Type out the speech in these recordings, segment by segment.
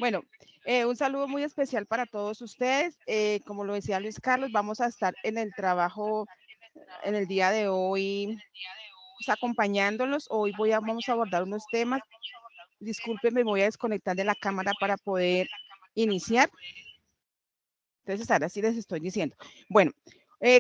Bueno, un saludo muy especial para todos ustedes. Como lo decía Luis Carlos, vamos a estar en el trabajo en el día de hoy, pues, acompañándolos. Hoy vamos a abordar unos temas. Disculpen, me voy a desconectar de la cámara para poder iniciar. Entonces, ahora sí les estoy diciendo. Bueno,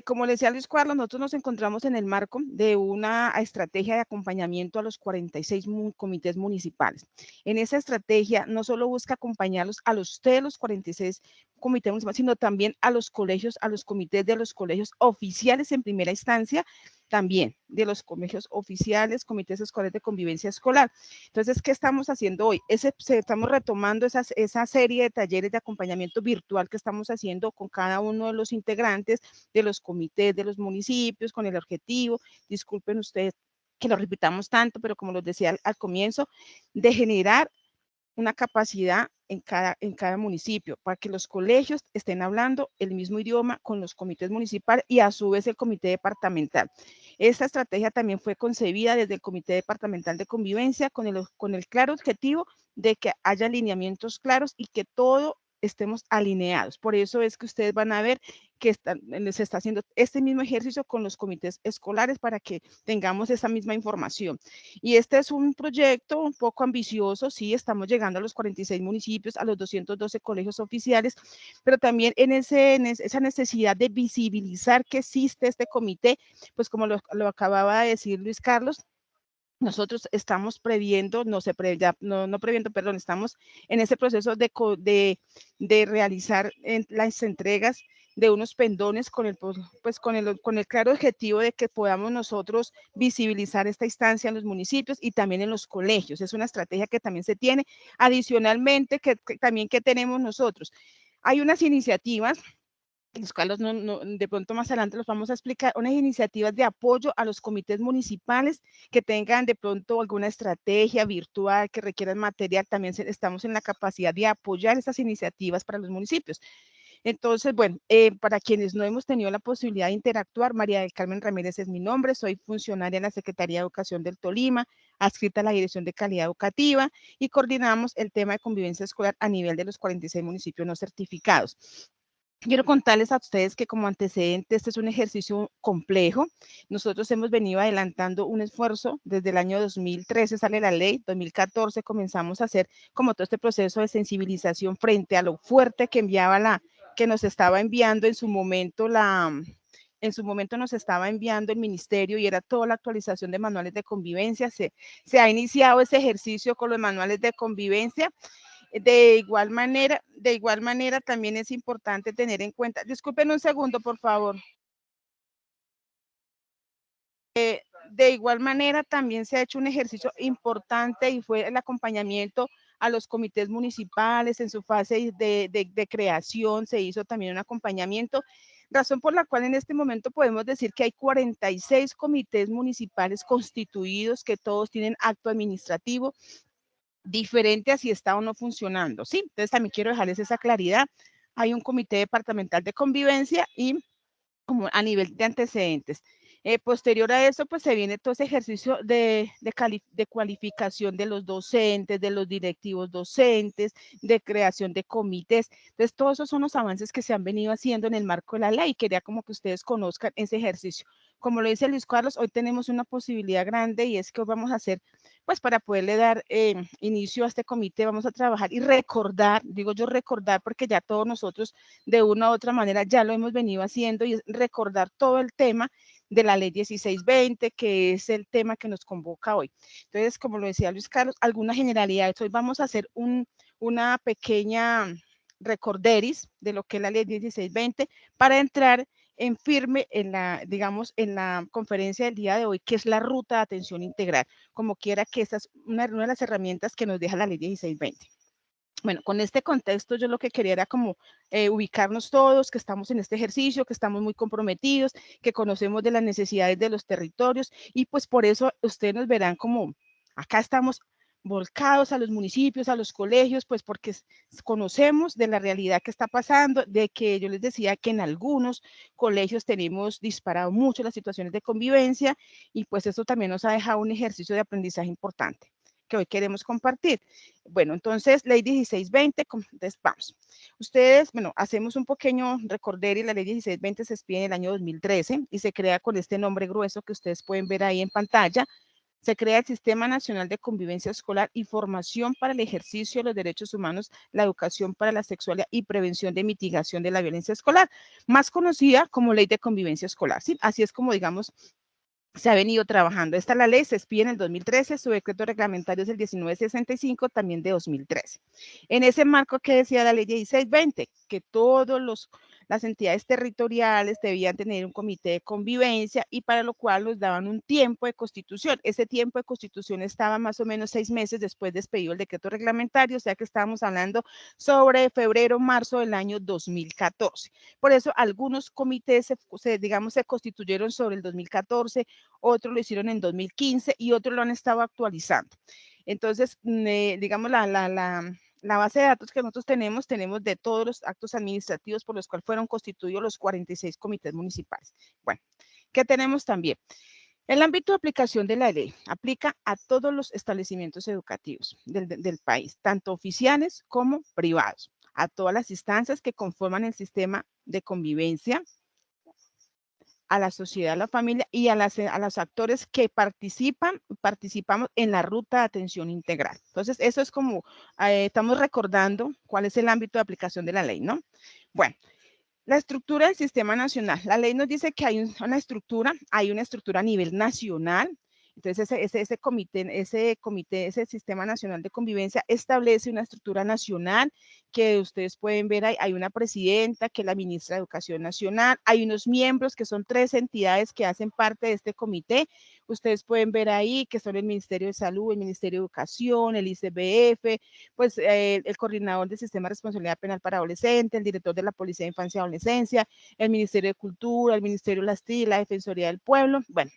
como le decía Luis Carlos, nosotros nos encontramos en el marco de una estrategia de acompañamiento a los 46 comités municipales. En esa estrategia no solo busca acompañarlos a ustedes, los 46 comités municipales, sino también a los colegios, a los comités de los colegios oficiales en primera instancia, también de los colegios oficiales, comités escolares de convivencia escolar. Entonces, ¿qué estamos haciendo hoy? Estamos retomando esa serie de talleres de acompañamiento virtual que estamos haciendo con cada uno de los integrantes de los comités de los municipios, con el objetivo, disculpen ustedes que lo repitamos tanto, pero como los decía al comienzo, de generar una capacidad en cada municipio para que los colegios estén hablando el mismo idioma con los comités municipales y a su vez el comité departamental. Esta estrategia también fue concebida desde el comité departamental de convivencia con el claro objetivo de que haya alineamientos claros y que todo estemos alineados. Por eso es que ustedes van a ver que se está haciendo este mismo ejercicio con los comités escolares para que tengamos esa misma información. Y este es un proyecto un poco ambicioso, sí, estamos llegando a los 46 municipios, a los 212 colegios oficiales, pero también en esa necesidad de visibilizar que existe este comité, pues como lo acababa de decir Luis Carlos, nosotros estamos previendo, no previendo, perdón, estamos en ese proceso de realizar las entregas de unos pendones con el claro objetivo de que podamos nosotros visibilizar esta instancia en los municipios y también en los colegios. Es una estrategia que también se tiene. Adicionalmente, también que tenemos nosotros. Hay unas iniciativas los cuales de pronto más adelante los vamos a explicar, unas iniciativas de apoyo a los comités municipales que tengan de pronto alguna estrategia virtual que requieran material, también estamos en la capacidad de apoyar esas iniciativas para los municipios. Entonces, bueno, para quienes no hemos tenido la posibilidad de interactuar, María del Carmen Ramírez es mi nombre, soy funcionaria en la Secretaría de Educación del Tolima, adscrita a la Dirección de Calidad Educativa y coordinamos el tema de convivencia escolar a nivel de los 46 municipios no certificados. Quiero contarles a ustedes que como antecedente este es un ejercicio complejo. Nosotros hemos venido adelantando un esfuerzo desde el año 2013, sale la ley, 2014 comenzamos a hacer como todo este proceso de sensibilización frente a lo fuerte que que nos estaba enviando en su momento nos estaba enviando el ministerio y era toda la actualización de manuales de convivencia. Se ha iniciado ese ejercicio con los manuales de convivencia. De igual manera también es importante tener en cuenta, disculpen un segundo, por favor. De igual manera también se ha hecho un ejercicio importante y fue el acompañamiento a los comités municipales en su fase de creación, se hizo también un acompañamiento, razón por la cual en este momento podemos decir que hay 46 comités municipales constituidos que todos tienen acto administrativo, diferente a si está o no funcionando, ¿sí? Entonces también quiero dejarles esa claridad. Hay un comité departamental de convivencia y como a nivel de antecedentes. Posterior a eso, pues se viene todo ese ejercicio de cualificación de los docentes, de los directivos docentes, de creación de comités. Entonces, todos esos son los avances que se han venido haciendo en el marco de la ley. Quería como que ustedes conozcan ese ejercicio. Como lo dice Luis Carlos, hoy tenemos una posibilidad grande y es que hoy vamos a hacer, pues para poderle dar inicio a este comité, vamos a trabajar y recordar, digo yo recordar, porque ya todos nosotros de una u otra manera ya lo hemos venido haciendo y es recordar todo el tema de la ley 1620, que es el tema que nos convoca hoy. Entonces, como lo decía Luis Carlos, algunas generalidades. Hoy vamos a hacer una pequeña recorderis de lo que es la ley 1620 para entrar en firme digamos, en la conferencia del día de hoy, que es la ruta de atención integral, como quiera que esta es una de las herramientas que nos deja la ley 1620. Bueno, con este contexto yo lo que quería era como ubicarnos todos, que estamos en este ejercicio, que estamos muy comprometidos, que conocemos de las necesidades de los territorios y pues por eso ustedes nos verán como acá estamos volcados a los municipios, a los colegios, pues porque conocemos de la realidad que está pasando, de que yo les decía que en algunos colegios tenemos disparado mucho las situaciones de convivencia y pues eso también nos ha dejado un ejercicio de aprendizaje importante. que hoy queremos compartir. Bueno, entonces, ley 1620, entonces vamos. Ustedes, bueno, hacemos un pequeño recorder y la ley 1620 se expide en el año 2013 y se crea con este nombre grueso que ustedes pueden ver ahí en pantalla. Se crea el Sistema Nacional de Convivencia Escolar y Formación para el Ejercicio de los Derechos Humanos, la Educación para la Sexualidad y Prevención de Mitigación de la Violencia Escolar, más conocida como Ley de Convivencia Escolar, ¿sí? Así es como, digamos, se ha venido trabajando. Esta la ley se expide en el 2013, su decreto reglamentario es el 1965, también de 2013. En ese marco, ¿qué decía la ley 1620? Que todos las entidades territoriales debían tener un comité de convivencia y para lo cual nos daban un tiempo de constitución. Ese tiempo de constitución estaba más o menos 6 meses después de expedido el decreto reglamentario, o sea que estábamos hablando sobre febrero, marzo del año 2014. Por eso algunos comités digamos, se constituyeron sobre el 2014, otros lo hicieron en 2015 y otros lo han estado actualizando. Entonces, digamos, la base de datos que nosotros tenemos de todos los actos administrativos por los cuales fueron constituidos los 46 comités municipales. Bueno, ¿qué tenemos también? El ámbito de aplicación de la ley aplica a todos los establecimientos educativos del país, tanto oficiales como privados, a todas las instancias que conforman el sistema de convivencia, a la sociedad, a la familia y a los actores que participamos en la ruta de atención integral. Entonces, eso es como, estamos recordando cuál es el ámbito de aplicación de la ley, ¿no? Bueno, la estructura del sistema nacional. La ley nos dice que hay una estructura a nivel nacional. Entonces, ese sistema nacional de convivencia establece una estructura nacional que ustedes pueden ver ahí. Hay una presidenta que es la ministra de Educación Nacional. Hay unos miembros que son 3 entidades que hacen parte de este comité. Ustedes pueden ver ahí que son el Ministerio de Salud, el Ministerio de Educación, el ICBF, pues el coordinador del Sistema de Responsabilidad Penal para Adolescentes, el director de la Policía de Infancia y Adolescencia, el Ministerio de Cultura, el Ministerio de las TIC, la Defensoría del Pueblo, bueno,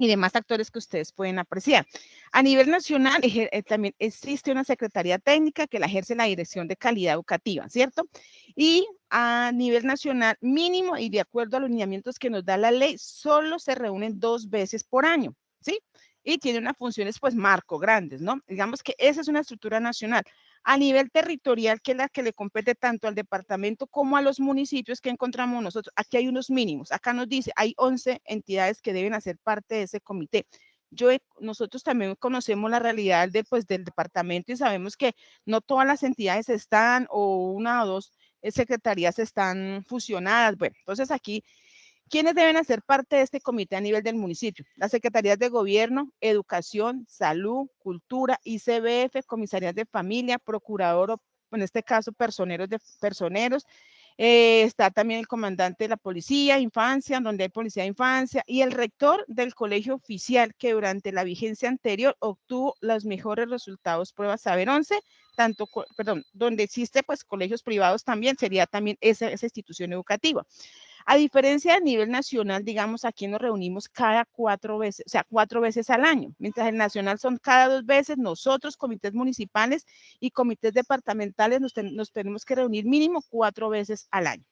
y demás actores que ustedes pueden apreciar. A nivel nacional, también existe una Secretaría Técnica que la ejerce la Dirección de Calidad Educativa, ¿cierto? Y a nivel nacional mínimo y de acuerdo a los lineamientos que nos da la ley, solo se reúnen 2 veces por año, ¿sí? Y tiene unas funciones, pues, marco, grandes, ¿no? Digamos que esa es una estructura nacional. A nivel territorial, que es la que le compete tanto al departamento como a los municipios que encontramos nosotros. Aquí hay unos mínimos. Acá nos dice, hay 11 entidades que deben hacer parte de ese comité. Nosotros también conocemos la realidad del departamento y sabemos que no todas las entidades están o una o dos secretarías están fusionadas. Bueno, entonces aquí, ¿quiénes deben hacer parte de este comité a nivel del municipio? Las secretarías de gobierno, educación, salud, cultura, ICBF, comisarías de familia, procurador, en este caso personeros, está también el comandante de la policía, infancia, donde hay policía de infancia, y el rector del colegio oficial que durante la vigencia anterior obtuvo los mejores resultados pruebas Saber 11, donde existe pues colegios privados también, sería también esa institución educativa. A diferencia del nivel nacional, digamos, aquí nos reunimos cada 4 veces, o sea, 4 veces al año, mientras el nacional son cada 2 veces, nosotros, comités municipales y comités departamentales, nos tenemos que reunir mínimo 4 veces al año.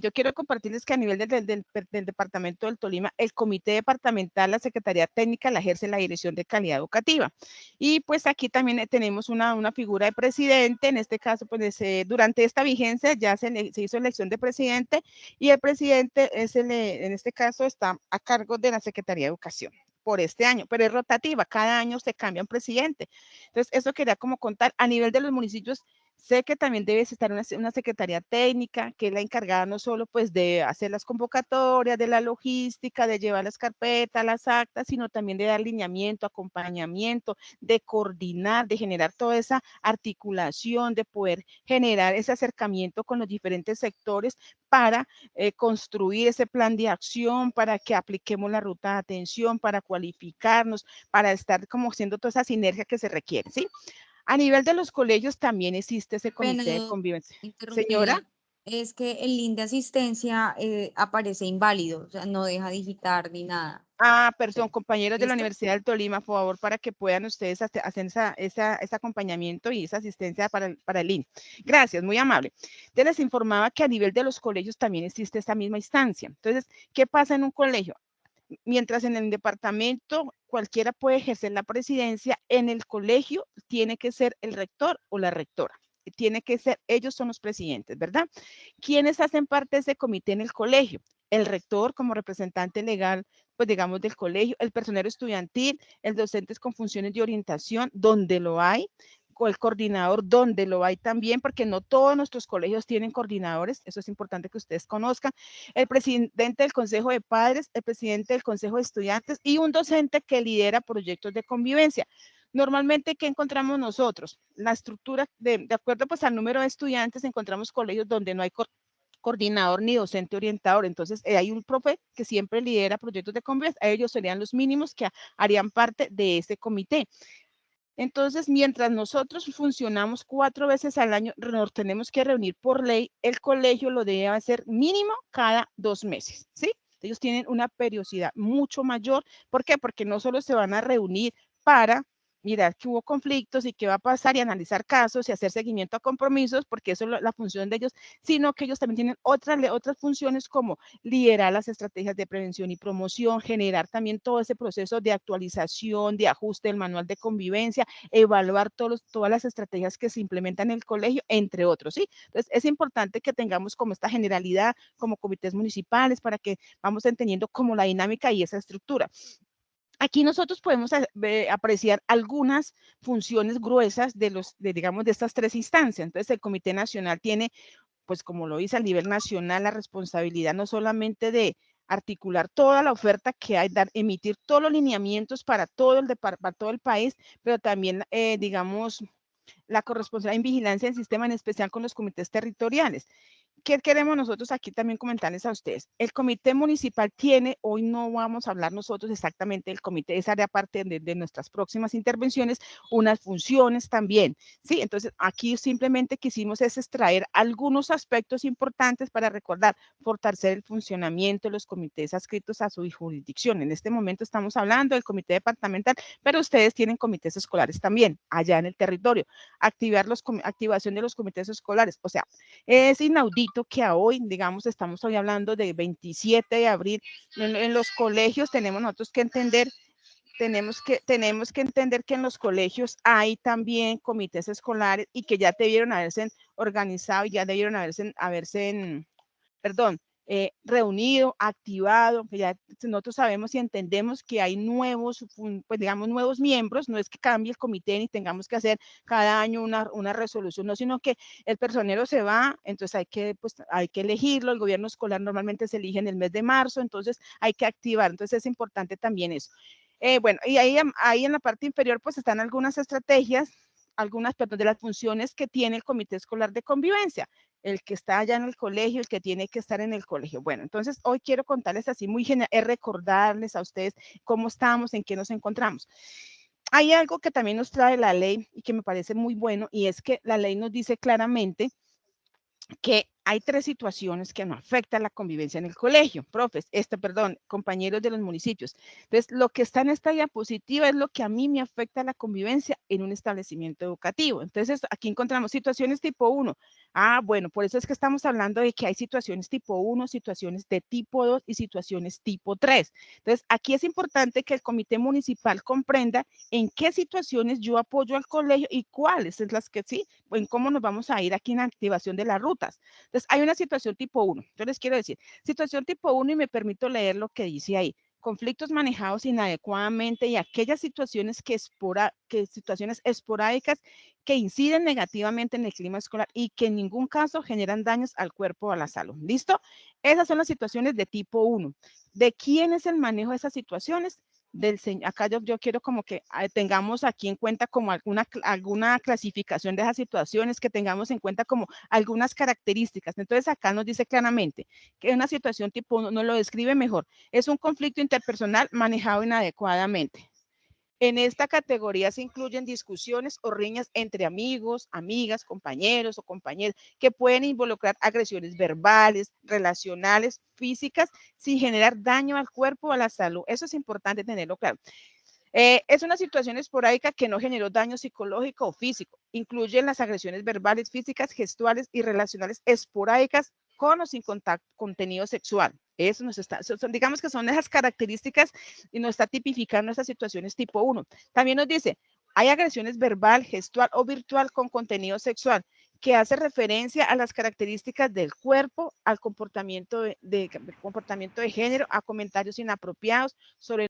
Yo quiero compartirles que a nivel del departamento del Tolima, el comité departamental, la Secretaría Técnica, la ejerce la Dirección de Calidad Educativa. Y pues aquí también tenemos una figura de presidente, en este caso, pues durante esta vigencia ya se hizo elección de presidente y el presidente en este caso está a cargo de la Secretaría de Educación por este año, pero es rotativa, cada año se cambia un presidente. Entonces, eso quería como contar a nivel de los municipios. Sé que también debe estar una secretaría técnica que es la encargada no solo pues de hacer las convocatorias, de la logística, de llevar las carpetas, las actas, sino también de dar lineamiento, acompañamiento, de coordinar, de generar toda esa articulación, de poder generar ese acercamiento con los diferentes sectores para construir ese plan de acción, para que apliquemos la ruta de atención, para cualificarnos, para estar como haciendo toda esa sinergia que se requiere, ¿sí? A nivel de los colegios también existe ese Pena comité de convivencia. Señora, interrumpirla. Es que el link de asistencia aparece inválido, o sea, no deja digitar ni nada. perdón, compañeros de la ¿Listo? Universidad del Tolima, por favor, para que puedan ustedes hacer ese acompañamiento y esa asistencia para el IN. Gracias, muy amable. Entonces les informaba que a nivel de los colegios también existe esta misma instancia. Entonces, ¿qué pasa en un colegio? Mientras en el departamento cualquiera puede ejercer la presidencia, en el colegio tiene que ser el rector o la rectora. Tiene que ser, ellos son los presidentes, ¿verdad? ¿Quiénes hacen parte de ese comité en el colegio? El rector como representante legal, pues digamos del colegio, el personal estudiantil, el docente con funciones de orientación, donde lo hay, con el coordinador, donde lo hay también, porque no todos nuestros colegios tienen coordinadores, eso es importante que ustedes conozcan, el presidente del consejo de padres, el presidente del consejo de estudiantes y un docente que lidera proyectos de convivencia. Normalmente, ¿qué encontramos nosotros? La estructura, de acuerdo pues al número de estudiantes, encontramos colegios donde no hay coordinador ni docente orientador. Entonces, hay un profe que siempre lidera proyectos de convivencia. Ellos serían los mínimos que harían parte de ese comité. Entonces, mientras nosotros funcionamos 4 veces al año, nos tenemos que reunir por ley, el colegio lo debe hacer mínimo cada 2 meses, ¿sí? Ellos tienen una periodicidad mucho mayor. ¿Por qué? Porque no solo se van a reunir para mirar que hubo conflictos y qué va a pasar y analizar casos y hacer seguimiento a compromisos, porque eso es la función de ellos, sino que ellos también tienen otras funciones como liderar las estrategias de prevención y promoción, generar también todo ese proceso de actualización, de ajuste del manual de convivencia, evaluar todas las estrategias que se implementan en el colegio, entre otros, ¿sí? Entonces, es importante que tengamos como esta generalidad, como comités municipales, para que vamos entendiendo como la dinámica y esa estructura. Aquí nosotros podemos apreciar algunas funciones gruesas digamos, de estas 3 instancias. Entonces, el Comité Nacional tiene, pues como lo dice a nivel nacional, la responsabilidad no solamente de articular toda la oferta que hay, emitir todos los lineamientos para para todo el país, pero también, digamos, la corresponsabilidad en vigilancia del sistema, en especial con los comités territoriales. ¿Qué queremos nosotros aquí también comentarles a ustedes? El comité municipal tiene, hoy no vamos a hablar nosotros exactamente del comité, esa área parte de nuestras próximas intervenciones, unas funciones también, ¿sí? Entonces, aquí simplemente quisimos es extraer algunos aspectos importantes para recordar, fortalecer el funcionamiento de los comités adscritos a su jurisdicción. En este momento estamos hablando del comité departamental, pero ustedes tienen comités escolares también, allá en el territorio. Activación de los comités escolares, o sea, es inaudito que hoy, digamos, estamos hoy hablando de 27 de abril, en los colegios tenemos nosotros que entender, tenemos que entender que en los colegios hay también comités escolares y que ya debieron haberse organizado y ya debieron perdón, reunido, activado, que ya nosotros sabemos y entendemos que hay nuevos, pues digamos, nuevos miembros, no es que cambie el comité ni tengamos que hacer cada año una resolución, no, sino que el personero se va, entonces hay que elegirlo, el gobierno escolar normalmente se elige en el mes de marzo, entonces hay que activar, entonces es importante también eso. Bueno, y ahí en la parte inferior pues están algunas estrategias, algunas, perdón, de las funciones que tiene el comité escolar de convivencia, el que está allá en el colegio, el que tiene que estar en el colegio. Bueno, entonces hoy quiero contarles así muy general, es recordarles a ustedes cómo estamos, en qué nos encontramos. Hay algo que también nos trae la ley y que me parece muy bueno, y es que la ley nos dice claramente que hay 3 situaciones que no afectan la convivencia en el colegio, compañeros de los municipios. Entonces, lo que está en esta diapositiva es lo que a mí me afecta la convivencia en un establecimiento educativo. Entonces, aquí encontramos situaciones tipo 1. Bueno, por eso es que estamos hablando de que hay situaciones tipo 1, situaciones de tipo 2 y situaciones tipo 3. Entonces, aquí es importante que el comité municipal comprenda en qué situaciones yo apoyo al colegio y cuáles es las que sí, en cómo nos vamos a ir aquí en la activación de las rutas. Entonces, hay una situación tipo 1. Yo les quiero decir, situación tipo 1 y me permito leer lo que dice ahí. Conflictos manejados inadecuadamente y aquellas situaciones situaciones esporádicas que inciden negativamente en el clima escolar y que en ningún caso generan daños al cuerpo o a la salud. ¿Listo? Esas son las situaciones de tipo 1. ¿De quién es el manejo de esas situaciones? Acá yo quiero como que tengamos aquí en cuenta como alguna clasificación de esas situaciones, que tengamos en cuenta como algunas características. Entonces acá nos dice claramente que una situación tipo 1 nos lo describe mejor. Es un conflicto interpersonal manejado inadecuadamente. En esta categoría se incluyen discusiones o riñas entre amigos, amigas, compañeros o compañeras que pueden involucrar agresiones verbales, relacionales, físicas, sin generar daño al cuerpo o a la salud. Eso es importante tenerlo claro. Es una situación esporádica que no generó daño psicológico o físico incluyen las agresiones verbales, físicas, gestuales y relacionales esporádicas con o sin contenido sexual. Eso nos está, digamos que son esas características y nos está tipificando esas situaciones tipo 1. También nos dice, hay agresiones verbal, gestual o virtual con contenido sexual que hace referencia a las características del cuerpo, al comportamiento comportamiento de género, a comentarios inapropiados sobre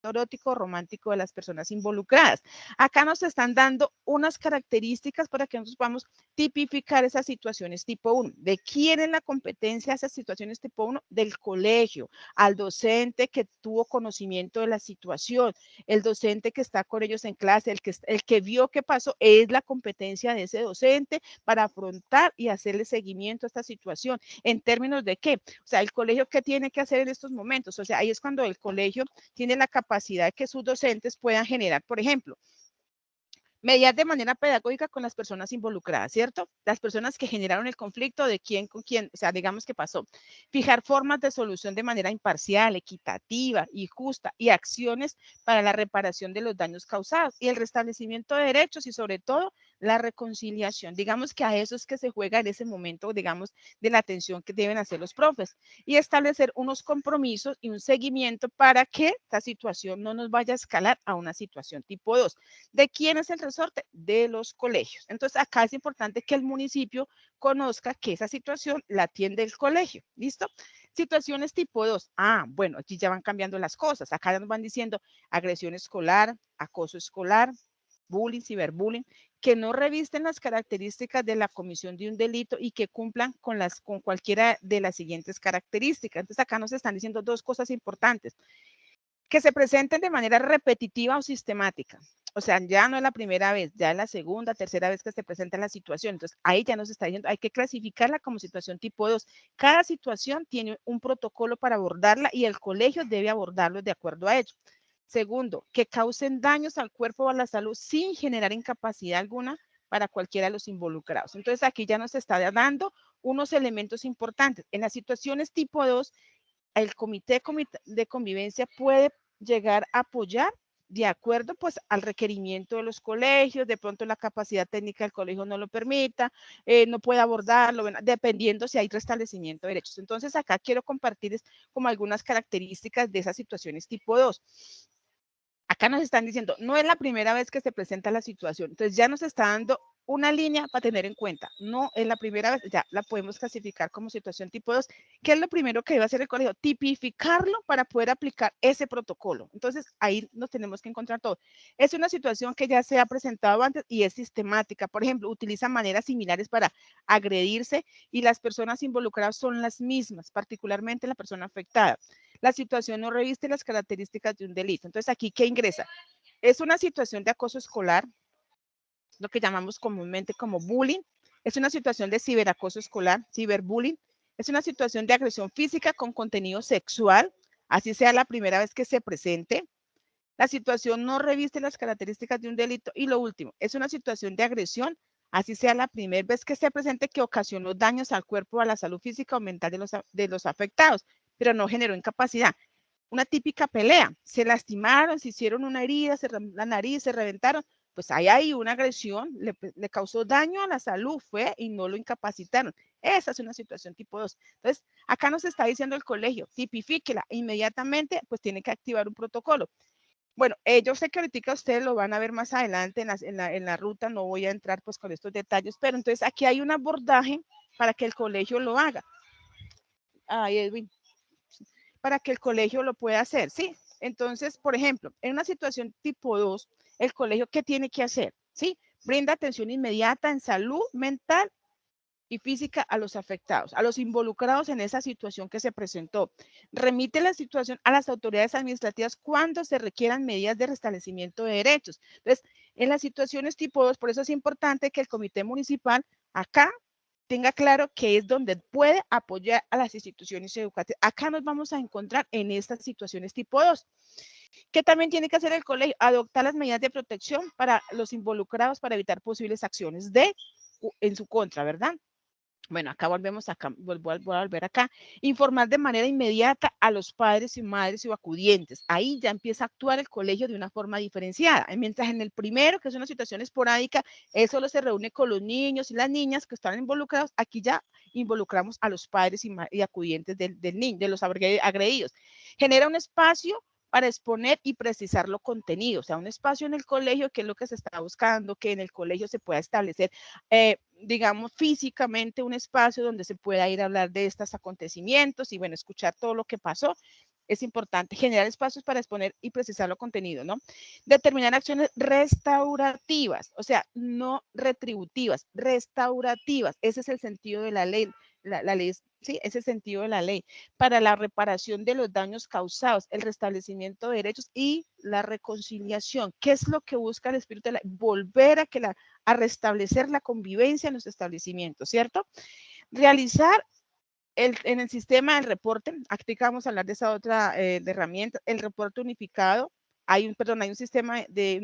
erótico romántico de las personas involucradas. Acá nos están dando unas características para que nosotros podamos tipificar esas situaciones tipo 1. ¿De quién es la competencia de esas situaciones tipo 1? Del colegio, al docente que tuvo conocimiento de la situación, el docente que está con ellos en clase, el que vio qué pasó, es la competencia de ese docente para afrontar y hacerle seguimiento a esta situación. ¿En términos de qué? O sea, el colegio, ¿qué tiene que hacer en estos momentos? O sea, ahí es cuando el colegio tiene la capacidad de que sus docentes puedan generar, por ejemplo, mediar de manera pedagógica con las personas involucradas, ¿cierto? Las personas que generaron el conflicto, de quién con quién, o sea, digamos que pasó. Fijar formas de solución de manera imparcial, equitativa y justa y acciones para la reparación de los daños causados y el restablecimiento de derechos y sobre todo la reconciliación. Digamos que a eso es que se juega en ese momento, digamos, de la atención que deben hacer los profes y establecer unos compromisos y un seguimiento para que esta situación no nos vaya a escalar a una situación tipo 2. ¿De quién es el resorte? De los colegios. Entonces, acá es importante que el municipio conozca que esa situación la atiende el colegio. ¿Listo? Situaciones tipo 2. Ah, bueno, aquí ya van cambiando las cosas. Acá nos van diciendo agresión escolar, acoso escolar, bullying, ciberbullying, que no revisten las características de la comisión de un delito y que cumplan con cualquiera de las siguientes características. Entonces, acá nos están diciendo dos cosas importantes. Que se presenten de manera repetitiva o sistemática. O sea, ya no es la primera vez, ya es la segunda, tercera vez que se presenta la situación. Entonces, ahí ya nos está diciendo, hay que clasificarla como situación tipo 2. Cada situación tiene un protocolo para abordarla y el colegio debe abordarlo de acuerdo a ello. Segundo, que causen daños al cuerpo o a la salud sin generar incapacidad alguna para cualquiera de los involucrados. Entonces, aquí ya nos está dando unos elementos importantes. En las situaciones tipo 2, el comité de convivencia puede llegar a apoyar de acuerdo pues al requerimiento de los colegios, de pronto la capacidad técnica del colegio no lo permita, no puede abordarlo, dependiendo si hay restablecimiento de derechos. Entonces acá quiero compartirles como algunas características de esas situaciones tipo 2. Acá nos están diciendo, no es la primera vez que se presenta la situación, entonces ya nos está dando una línea para tener en cuenta, no es la primera vez, ya la podemos clasificar como situación tipo 2, ¿qué es lo primero que debe hacer el colegio? Tipificarlo para poder aplicar ese protocolo, entonces ahí nos tenemos que encontrar todo. Es una situación que ya se ha presentado antes y es sistemática, por ejemplo, utiliza maneras similares para agredirse y las personas involucradas son las mismas, particularmente la persona afectada. La situación no reviste las características de un delito. Entonces, aquí, ¿qué ingresa? Es una situación de acoso escolar, lo que llamamos comúnmente como bullying. Es una situación de ciberacoso escolar, ciberbullying. Es una situación de agresión física con contenido sexual, así sea la primera vez que se presente. La situación no reviste las características de un delito. Y lo último, es una situación de agresión, así sea la primera vez que se presente que ocasionó daños al cuerpo o a la salud física o mental de los afectados, pero no generó incapacidad. Una típica pelea, se lastimaron, se hicieron una herida, la nariz, se reventaron, pues ahí hay una agresión, le causó daño a la salud, fue y no lo incapacitaron. Esa es una situación tipo 2. Entonces, acá nos está diciendo el colegio, tipifíquela, inmediatamente, pues tiene que activar un protocolo. Bueno, yo sé que ahorita ustedes lo van a ver más adelante en la ruta, no voy a entrar pues con estos detalles, pero entonces aquí hay un abordaje para que el colegio lo haga. Ay, Edwin, para que el colegio lo pueda hacer, ¿sí? Entonces, por ejemplo, en una situación tipo 2, el colegio, ¿qué tiene que hacer? ¿Sí? Brinda atención inmediata en salud mental y física a los afectados, a los involucrados en esa situación que se presentó. Remite la situación a las autoridades administrativas cuando se requieran medidas de restablecimiento de derechos. Entonces, en las situaciones tipo 2, por eso es importante que el comité municipal acá tenga claro que es donde puede apoyar a las instituciones educativas. Acá nos vamos a encontrar en estas situaciones tipo 2. ¿Qué también tiene que hacer el colegio? Adoptar las medidas de protección para los involucrados para evitar posibles acciones en su contra, ¿verdad? Bueno, acá volvemos acá, voy a volver acá. Informar de manera inmediata a los padres y madres o acudientes. Ahí ya empieza a actuar el colegio de una forma diferenciada. Mientras en el primero, que es una situación esporádica, eso solo se reúne con los niños y las niñas que están involucrados. Aquí ya involucramos a los padres y acudientes del niño, de los agredidos. Genera un espacio para exponer y precisar los contenidos, o sea, un espacio en el colegio, que es lo que se está buscando, que en el colegio se pueda establecer digamos, físicamente un espacio donde se pueda ir a hablar de estos acontecimientos y, bueno, escuchar todo lo que pasó. Es importante generar espacios para exponer y precisar los contenidos, ¿no? Determinar acciones restaurativas, o sea, no retributivas, restaurativas. Ese es el sentido de la ley. La ley, sí, ese es el sentido de la ley. Para la reparación de los daños causados, el restablecimiento de derechos y la reconciliación. ¿Qué es lo que busca el espíritu de la ley? Volver a restablecer la convivencia en los establecimientos, ¿cierto? Realizar en el sistema del reporte, aquí vamos a hablar de esa otra de herramienta, el reporte unificado. Hay un sistema de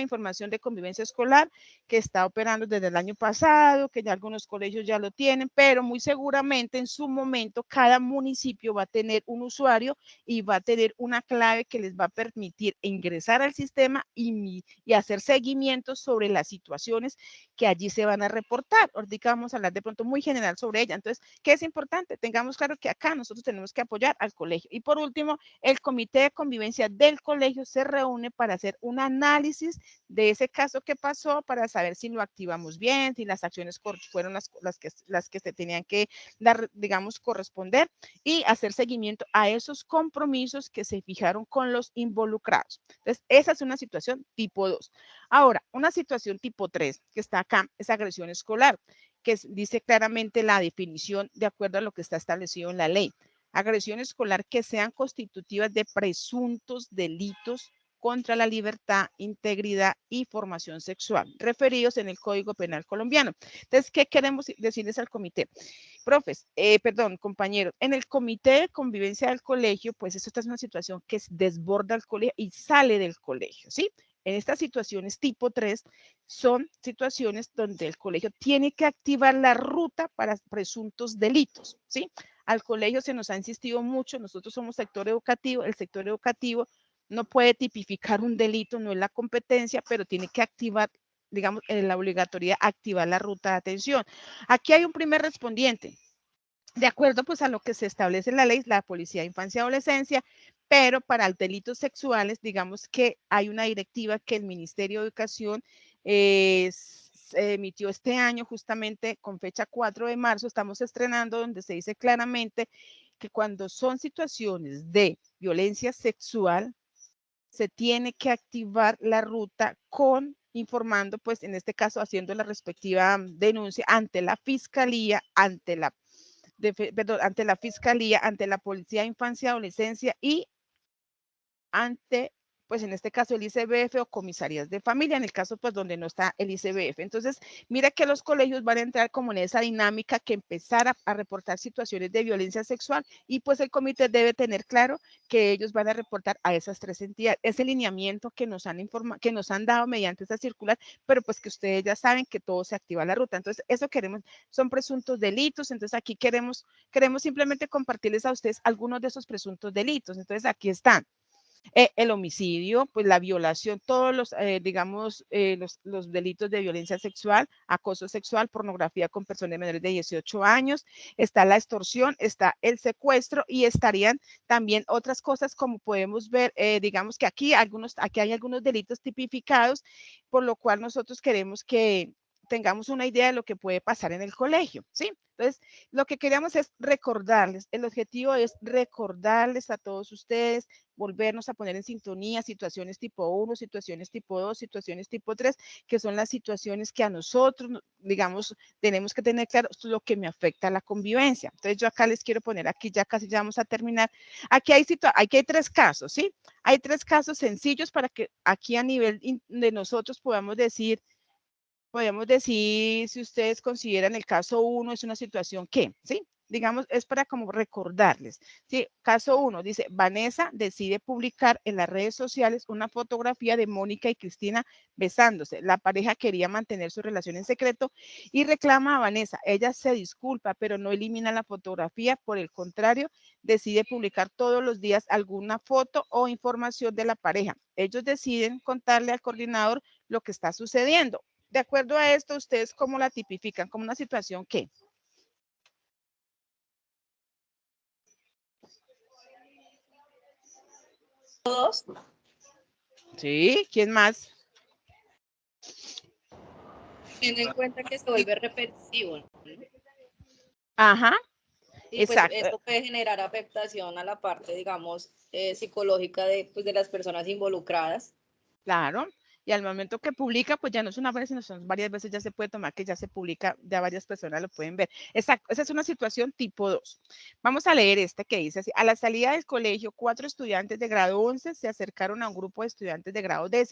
información de convivencia escolar que está operando desde el año pasado, que ya algunos colegios ya lo tienen, pero muy seguramente en su momento cada municipio va a tener un usuario y va a tener una clave que les va a permitir ingresar al sistema y hacer seguimientos sobre las situaciones que allí se van a reportar. Ahorita vamos a hablar de pronto muy general sobre ella. Entonces, ¿qué es importante? Tengamos claro que acá nosotros tenemos que apoyar al colegio. Y por último, el comité de convivencia del colegio se reúne para hacer un análisis de ese caso que pasó, para saber si lo activamos bien, si las acciones fueron las que se tenían que dar, digamos, corresponder, y hacer seguimiento a esos compromisos que se fijaron con los involucrados. Entonces, esa es una situación tipo 2. Ahora, una situación tipo 3 que está acá es agresión escolar, que dice claramente la definición de acuerdo a lo que está establecido en la ley. Agresión escolar que sean constitutivas de presuntos delitos contra la libertad, integridad y formación sexual, referidos en el Código Penal colombiano. Entonces, ¿qué queremos decirles al comité? Profes, perdón, compañeros, en el comité de convivencia del colegio, pues esto es una situación que desborda el colegio y sale del colegio, ¿sí? En estas situaciones tipo 3 son situaciones donde el colegio tiene que activar la ruta para presuntos delitos, ¿sí? Al colegio se nos ha insistido mucho, nosotros somos sector educativo, el sector educativo no puede tipificar un delito, no es la competencia, pero tiene que activar, digamos, la obligatoriedad activar la ruta de atención. Aquí hay un primer respondiente, de acuerdo pues a lo que se establece en la ley, la Policía de Infancia y Adolescencia, pero para delitos sexuales, digamos que hay una directiva que el Ministerio de Educación se emitió este año, justamente con fecha 4 de marzo, estamos estrenando, donde se dice claramente que cuando son situaciones de violencia sexual, se tiene que activar la ruta con informando, pues en este caso haciendo la respectiva denuncia ante la fiscalía, ante la fiscalía, ante la Policía de Infancia y Adolescencia y ante, pues en este caso el ICBF o comisarías de familia, en el caso pues donde no está el ICBF. Entonces, mira que los colegios van a entrar como en esa dinámica que empezar a reportar situaciones de violencia sexual y pues el comité debe tener claro que ellos van a reportar a esas tres entidades. Ese lineamiento que nos han informado, que nos han dado mediante esa circular, pero pues que ustedes ya saben que todo se activa la ruta. Entonces, eso queremos, son presuntos delitos. Entonces, aquí queremos simplemente compartirles a ustedes algunos de esos presuntos delitos. Entonces, aquí están el homicidio, pues la violación, todos los, digamos, los delitos de violencia sexual, acoso sexual, pornografía con personas menores de 18 años, está la extorsión, está el secuestro y estarían también otras cosas como podemos ver, digamos que aquí hay algunos delitos tipificados, por lo cual nosotros queremos que tengamos una idea de lo que puede pasar en el colegio, ¿sí? Entonces, lo que queríamos es recordarles, el objetivo es recordarles a todos ustedes, volvernos a poner en sintonía situaciones tipo 1, situaciones tipo 2, situaciones tipo 3, que son las situaciones que a nosotros, digamos, tenemos que tener claro lo que me afecta a la convivencia. Entonces, yo acá les quiero poner, aquí ya casi ya vamos a terminar. Aquí hay tres casos, ¿sí? Hay tres casos sencillos para que aquí a nivel de nosotros podemos decir si ustedes consideran el caso 1 es una situación que, ¿sí? digamos, es para como recordarles. ¿Sí? Caso 1, dice, Vanessa decide publicar en las redes sociales una fotografía de Mónica y Cristina besándose. La pareja quería mantener su relación en secreto y reclama a Vanessa. Ella se disculpa, pero no elimina la fotografía, por el contrario, decide publicar todos los días alguna foto o información de la pareja. Ellos deciden contarle al coordinador lo que está sucediendo. De acuerdo a esto, ¿ustedes cómo la tipifican? ¿Como una situación qué? Todos Sí, ¿quién más? tienen en cuenta que se vuelve repetitivo, ¿no? Ajá, Y pues exacto. esto puede generar afectación a la parte, digamos, psicológica de, pues, de las personas involucradas. Claro, y al momento que publica, pues ya no es una vez, sino son varias veces, ya se puede tomar que ya se publica, ya varias personas lo pueden ver. Exacto, esa es una situación tipo 2. Vamos a leer este que dice así: a la salida del colegio, 4 estudiantes de grado 11 se acercaron a un grupo de estudiantes de grado 10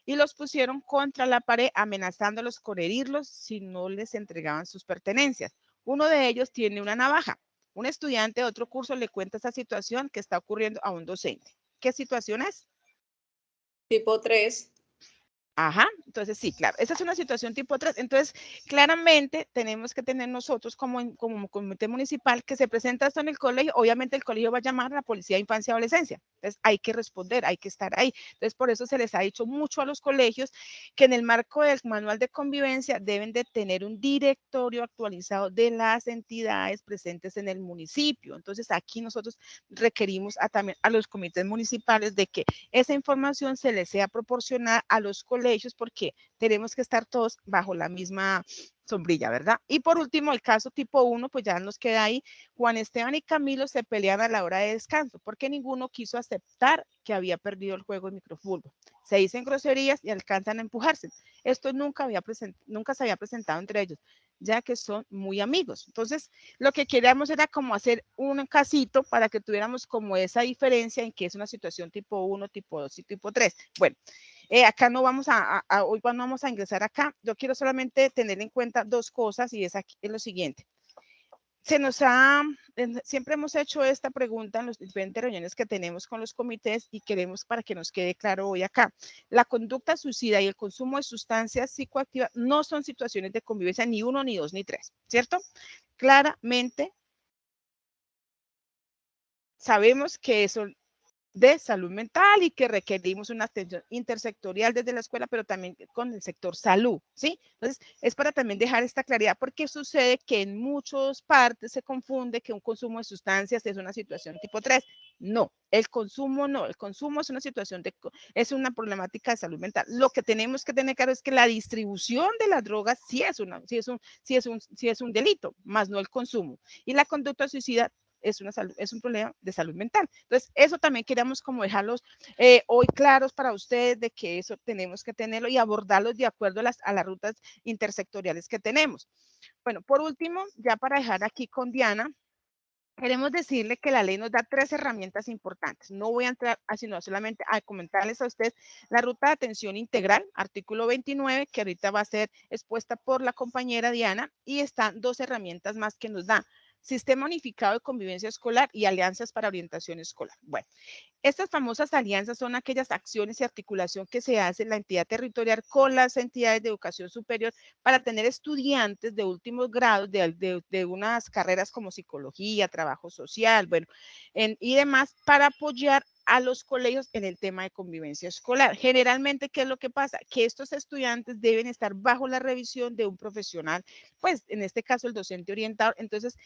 y los pusieron contra la pared, amenazándolos con herirlos si no les entregaban sus pertenencias. Uno de ellos tiene una navaja. Un estudiante de otro curso le cuenta esa situación que está ocurriendo a un docente. ¿Qué situación es? Tipo 3. Ajá, entonces sí, claro, esa es una situación tipo 3. Entonces, claramente tenemos que tener nosotros como comité municipal que se presenta esto en el colegio, obviamente el colegio va a llamar a la policía de infancia y adolescencia, entonces hay que responder, hay que estar ahí. Entonces, por eso se les ha dicho mucho a los colegios que en el marco del manual de convivencia deben de tener un directorio actualizado de las entidades presentes en el municipio. Entonces, aquí nosotros requerimos también a los comités municipales de que esa información se les sea proporcionada a los colegios porque tenemos que estar todos bajo la misma sombrilla, ¿verdad? Y por último, el caso tipo 1, pues ya nos queda ahí. Juan Esteban y Camilo se pelean a la hora de descanso porque ninguno quiso aceptar que había perdido el juego de microfútbol. Se dicen groserías y alcanzan a empujarse. Esto nunca se había presentado entre ellos, ya que son muy amigos. Entonces, lo que queríamos era como hacer un casito para que tuviéramos como esa diferencia en que es una situación tipo 1, tipo 2 y tipo 3. Bueno, acá no vamos hoy no vamos a ingresar acá. Yo quiero solamente tener en cuenta dos cosas y es lo siguiente. Siempre hemos hecho esta pregunta en las diferentes reuniones que tenemos con los comités y queremos para que nos quede claro hoy acá. La conducta suicida y el consumo de sustancias psicoactivas no son situaciones de convivencia ni 1, ni 2, ni 3, ¿cierto? Claramente sabemos que eso de salud mental y que requerimos una atención intersectorial desde la escuela, pero también con el sector salud, ¿sí? Entonces, es para también dejar esta claridad, porque sucede que en muchas partes se confunde que un consumo de sustancias es una situación tipo 3. No, el consumo no, el consumo es una situación es una problemática de salud mental. Lo que tenemos que tener claro es que la distribución de las drogas sí es un delito, más no el consumo. Y la conducta suicida es un problema de salud mental. Entonces, eso también queríamos como dejarlos hoy claros para ustedes de que eso tenemos que tenerlo y abordarlos de acuerdo a las rutas intersectoriales que tenemos. Bueno, por último, ya para dejar aquí con Diana, queremos decirle que la ley nos da 3 herramientas importantes. No voy a entrar sino solamente a comentarles a ustedes la ruta de atención integral, artículo 29, que ahorita va a ser expuesta por la compañera Diana, y están 2 herramientas más que nos da: Sistema Unificado de Convivencia Escolar y Alianzas para Orientación Escolar. Bueno, estas famosas alianzas son aquellas acciones y articulación que se hace en la entidad territorial con las entidades de educación superior para tener estudiantes de últimos grados de unas carreras como psicología, trabajo social, bueno, y demás, para apoyar a los colegios en el tema de convivencia escolar. Generalmente, ¿qué es lo que pasa? Que estos estudiantes deben estar bajo la revisión de un profesional, pues en este caso el docente orientador. Entonces,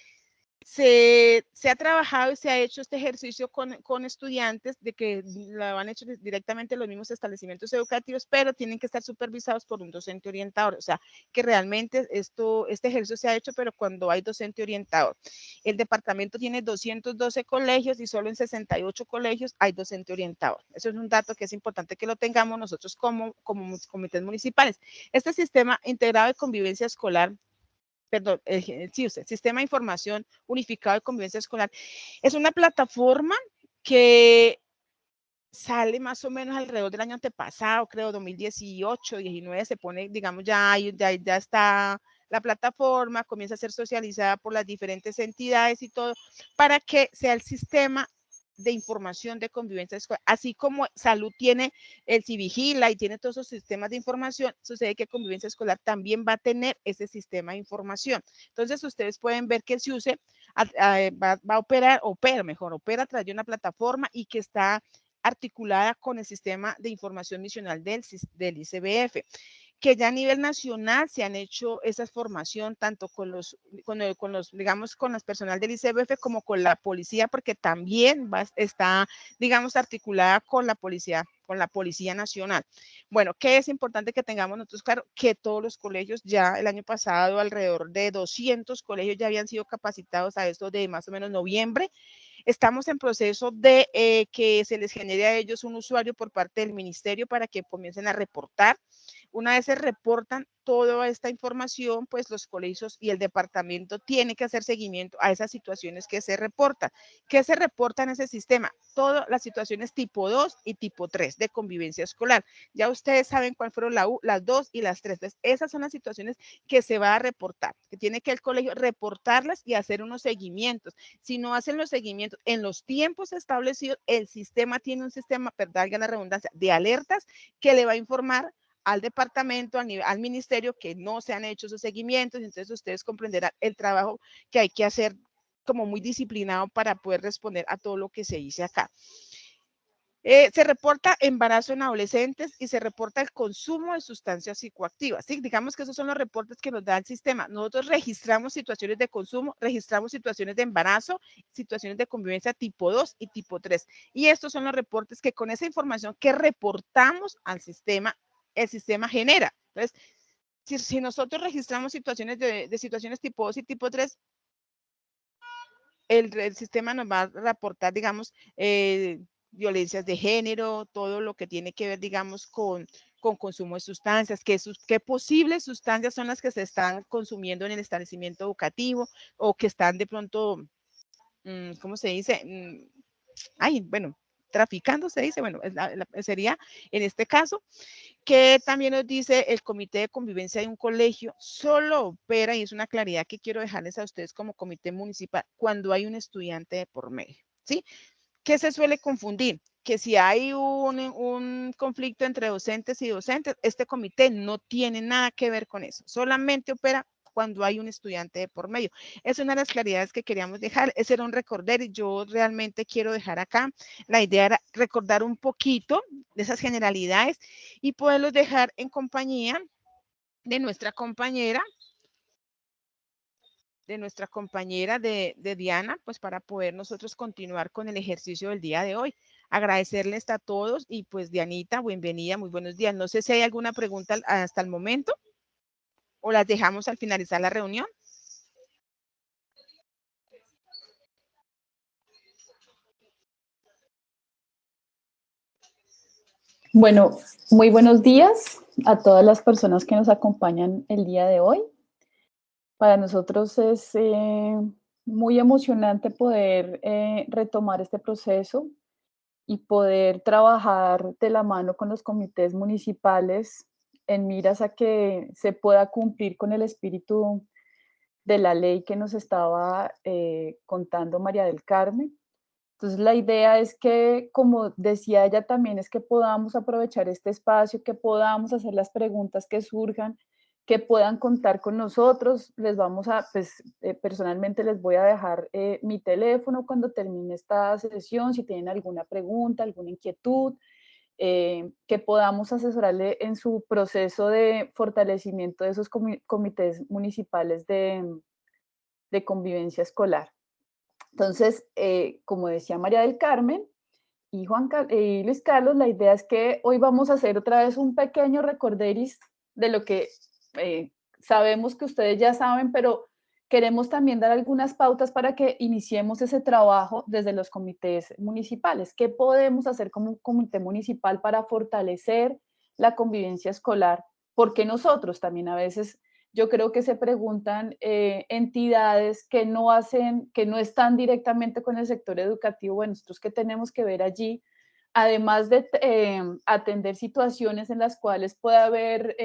se ha trabajado y se ha hecho este ejercicio con estudiantes de que lo han hecho directamente los mismos establecimientos educativos, pero tienen que estar supervisados por un docente orientador. O sea, que realmente este ejercicio se ha hecho, pero cuando hay docente orientador. El departamento tiene 212 colegios y solo en 68 colegios hay docente orientador. Eso es un dato que es importante que lo tengamos nosotros como comités municipales. Este sistema integrado de convivencia escolar, perdón, sí, usted, Sistema de Información Unificado de Convivencia Escolar, es una plataforma que sale más o menos alrededor del año antepasado, creo, 2018, 19, se pone, digamos, ya está la plataforma, comienza a ser socializada por las diferentes entidades y todo, para que sea el sistema de información de convivencia escolar. Así como salud tiene el Civigila y tiene todos esos sistemas de información, sucede que convivencia escolar también va a tener ese sistema de información. Entonces, ustedes pueden ver que se use, va a opera a través de una plataforma y que está articulada con el sistema de información misional del ICBF, que ya a nivel nacional se han hecho esa formación tanto con los, digamos, con las personal del ICBF como con la policía, porque también está, digamos, articulada con la Policía Nacional. Bueno, ¿qué es importante que tengamos nosotros? Claro, que todos los colegios ya el año pasado, alrededor de 200 colegios ya habían sido capacitados a esto de más o menos noviembre. Estamos en proceso de que se les genere a ellos un usuario por parte del ministerio para que comiencen a reportar. Una vez se reportan toda esta información, pues los colegios y el departamento tienen que hacer seguimiento a esas situaciones que se reportan. ¿Qué se reporta en ese sistema? Todas las situaciones tipo 2 y tipo 3 de convivencia escolar. Ya ustedes saben cuáles fueron las 2 y las 3. Entonces, esas son las situaciones que se va a reportar, que tiene que el colegio reportarlas y hacer unos seguimientos. Si no hacen los seguimientos en los tiempos establecidos, el sistema tiene un sistema, perdón, la redundancia, de alertas que le va a informar al departamento, al ministerio, que no se han hecho esos seguimientos. Entonces ustedes comprenderán el trabajo que hay que hacer como muy disciplinado para poder responder a todo lo que se dice acá. Se reporta embarazo en adolescentes y se reporta el consumo de sustancias psicoactivas. ¿Sí? Digamos que esos son los reportes que nos da el sistema. Nosotros registramos situaciones de consumo, registramos situaciones de embarazo, situaciones de convivencia tipo 2 y tipo 3. Y estos son los reportes que con esa información que reportamos al sistema, el sistema genera. Entonces, si nosotros registramos situaciones de situaciones tipo 2 y tipo 3, el sistema nos va a reportar, digamos, violencias de género, todo lo que tiene que ver, digamos, con consumo de sustancias, qué posibles sustancias son las que se están consumiendo en el establecimiento educativo o que están de pronto, ¿cómo se dice? Bueno, traficando se dice, bueno, sería en este caso, que también nos dice el comité de convivencia de un colegio, solo opera, y es una claridad que quiero dejarles a ustedes como comité municipal, cuando hay un estudiante de por medio, ¿sí? ¿Qué se suele confundir? Que si hay un conflicto entre docentes y docentes, este comité no tiene nada que ver con eso, solamente opera cuando hay un estudiante de por medio. Es una de las claridades que queríamos dejar, ese era un recorder y yo realmente quiero dejar acá, la idea era recordar un poquito de esas generalidades y poderlos dejar en compañía de nuestra compañera, de Diana, pues para poder nosotros continuar con el ejercicio del día de hoy. Agradecerles a todos y pues Dianita, bienvenida, muy buenos días. No sé si hay alguna pregunta hasta el momento o las dejamos al finalizar la reunión. Bueno, muy buenos días a todas las personas que nos acompañan el día de hoy. Para nosotros es muy emocionante poder retomar este proceso y poder trabajar de la mano con los comités municipales en miras a que se pueda cumplir con el espíritu de la ley que nos estaba contando María del Carmen. Entonces, la idea es que, como decía ella también, es que podamos aprovechar este espacio, que podamos hacer las preguntas que surjan, que puedan contar con nosotros. Les vamos a, pues, personalmente les voy a dejar mi teléfono cuando termine esta sesión, si tienen alguna pregunta, alguna inquietud, que podamos asesorarle en su proceso de fortalecimiento de esos comités municipales de convivencia escolar. Entonces, como decía María del Carmen y Luis Carlos, la idea es que hoy vamos a hacer otra vez un pequeño recorderis de lo que sabemos que ustedes ya saben, pero queremos también dar algunas pautas para que iniciemos ese trabajo desde los comités municipales. ¿Qué podemos hacer como comité municipal para fortalecer la convivencia escolar? Porque nosotros también a veces yo creo que se preguntan entidades que no hacen, que no están directamente con el sector educativo, bueno, nosotros qué tenemos que ver allí además de atender situaciones en las cuales pueda haber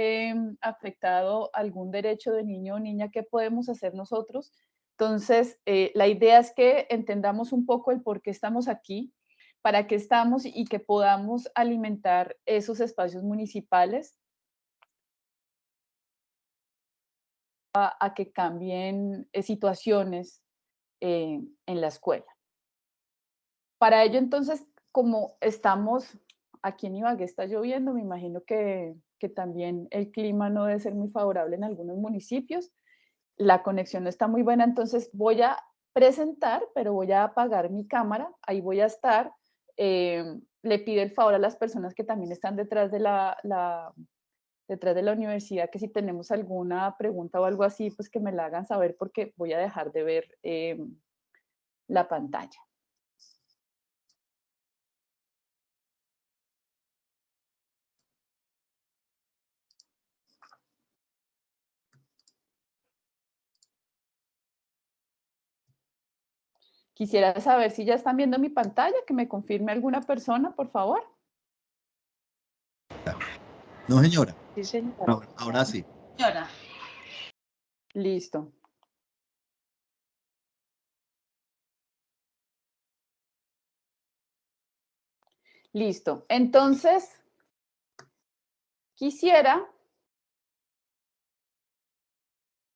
afectado algún derecho de niño o niña, ¿qué podemos hacer nosotros? Entonces, la idea es que entendamos un poco el por qué estamos aquí, para qué estamos y que podamos alimentar esos espacios municipales a que cambien situaciones en la escuela. Para ello, entonces, como estamos aquí en Ibagué, está lloviendo, me imagino que también el clima no debe ser muy favorable en algunos municipios. La conexión no está muy buena, entonces voy a presentar, pero voy a apagar mi cámara, ahí voy a estar. Le pido el favor a las personas que también están detrás de detrás de la universidad, que si tenemos alguna pregunta o algo así, pues que me la hagan saber porque voy a dejar de ver la pantalla. Quisiera saber si ya están viendo mi pantalla, que me confirme alguna persona, por favor. No, señora. Sí, señora. Ahora sí. Señora. Listo. Listo. Entonces, quisiera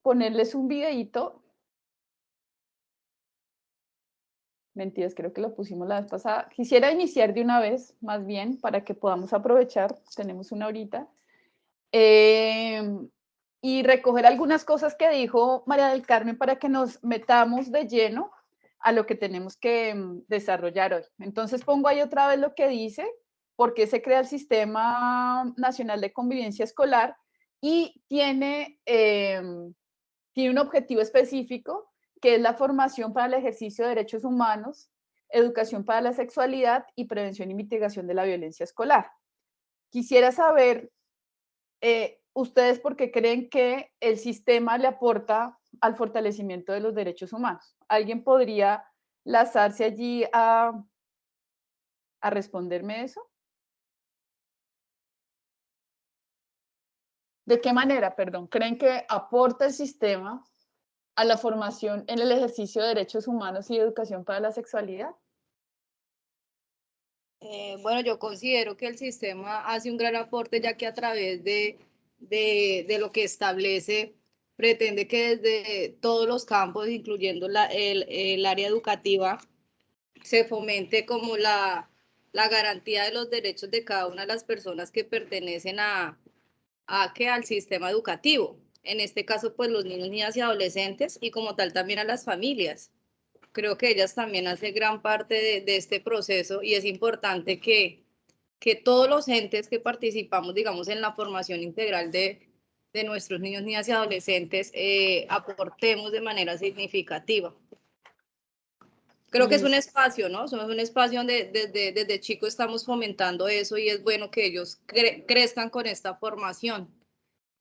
ponerles un videíto. Mentiras, creo que lo pusimos la vez pasada. Quisiera iniciar de una vez, más bien, para que podamos aprovechar. Tenemos una horita. Y recoger algunas cosas que dijo María del Carmen para que nos metamos de lleno a lo que tenemos que desarrollar hoy. Entonces pongo ahí otra vez lo que dice, por qué se crea el Sistema Nacional de Convivencia Escolar y tiene un objetivo específico, que es la formación para el ejercicio de derechos humanos, educación para la sexualidad y prevención y mitigación de la violencia escolar. Quisiera saber, ¿ustedes por qué creen que el sistema le aporta al fortalecimiento de los derechos humanos? ¿Alguien podría lanzarse allí a responderme eso? ¿De qué manera, perdón, creen que aporta el sistema a la formación en el ejercicio de derechos humanos y educación para la sexualidad? Bueno, yo considero que el sistema hace un gran aporte ya que a través de lo que establece, pretende que desde todos los campos, incluyendo el área educativa, se fomente como la garantía de los derechos de cada una de las personas que pertenecen al sistema educativo. En este caso, pues los niños, niñas y adolescentes y como tal también a las familias. Creo que ellas también hacen gran parte de este proceso y es importante que todos los entes que participamos, digamos, en la formación integral de nuestros niños, niñas y adolescentes, aportemos de manera significativa. Creo que es un espacio, ¿no? Somos un espacio donde desde chicos estamos fomentando eso y es bueno que ellos crezcan con esta formación.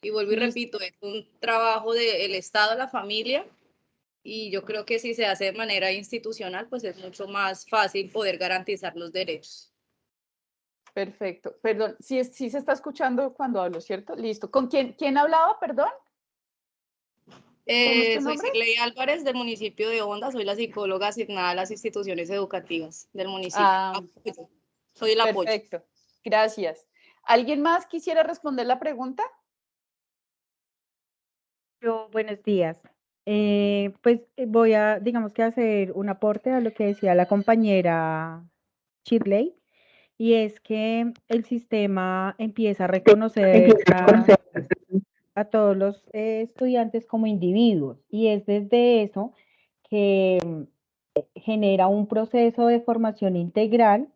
Y vuelvo y repito, es un trabajo del Estado, la familia, y yo creo que si se hace de manera institucional, pues es mucho más fácil poder garantizar los derechos. Perfecto. Perdón, sí, sí se está escuchando cuando hablo, ¿cierto? Listo. ¿Con quién hablaba, perdón? ¿Cómo es tu Soy nombre? Siley Álvarez del municipio de Honda, soy la psicóloga asignada a las instituciones educativas del municipio. Ah, Soy el apoyo. perfecto. Gracias. ¿Alguien más quisiera responder la pregunta? Yo, buenos días. Voy a, digamos que hacer un aporte a lo que decía la compañera Shirley, y es que el sistema empieza a reconocer a todos los estudiantes como individuos, y es desde eso que genera un proceso de formación integral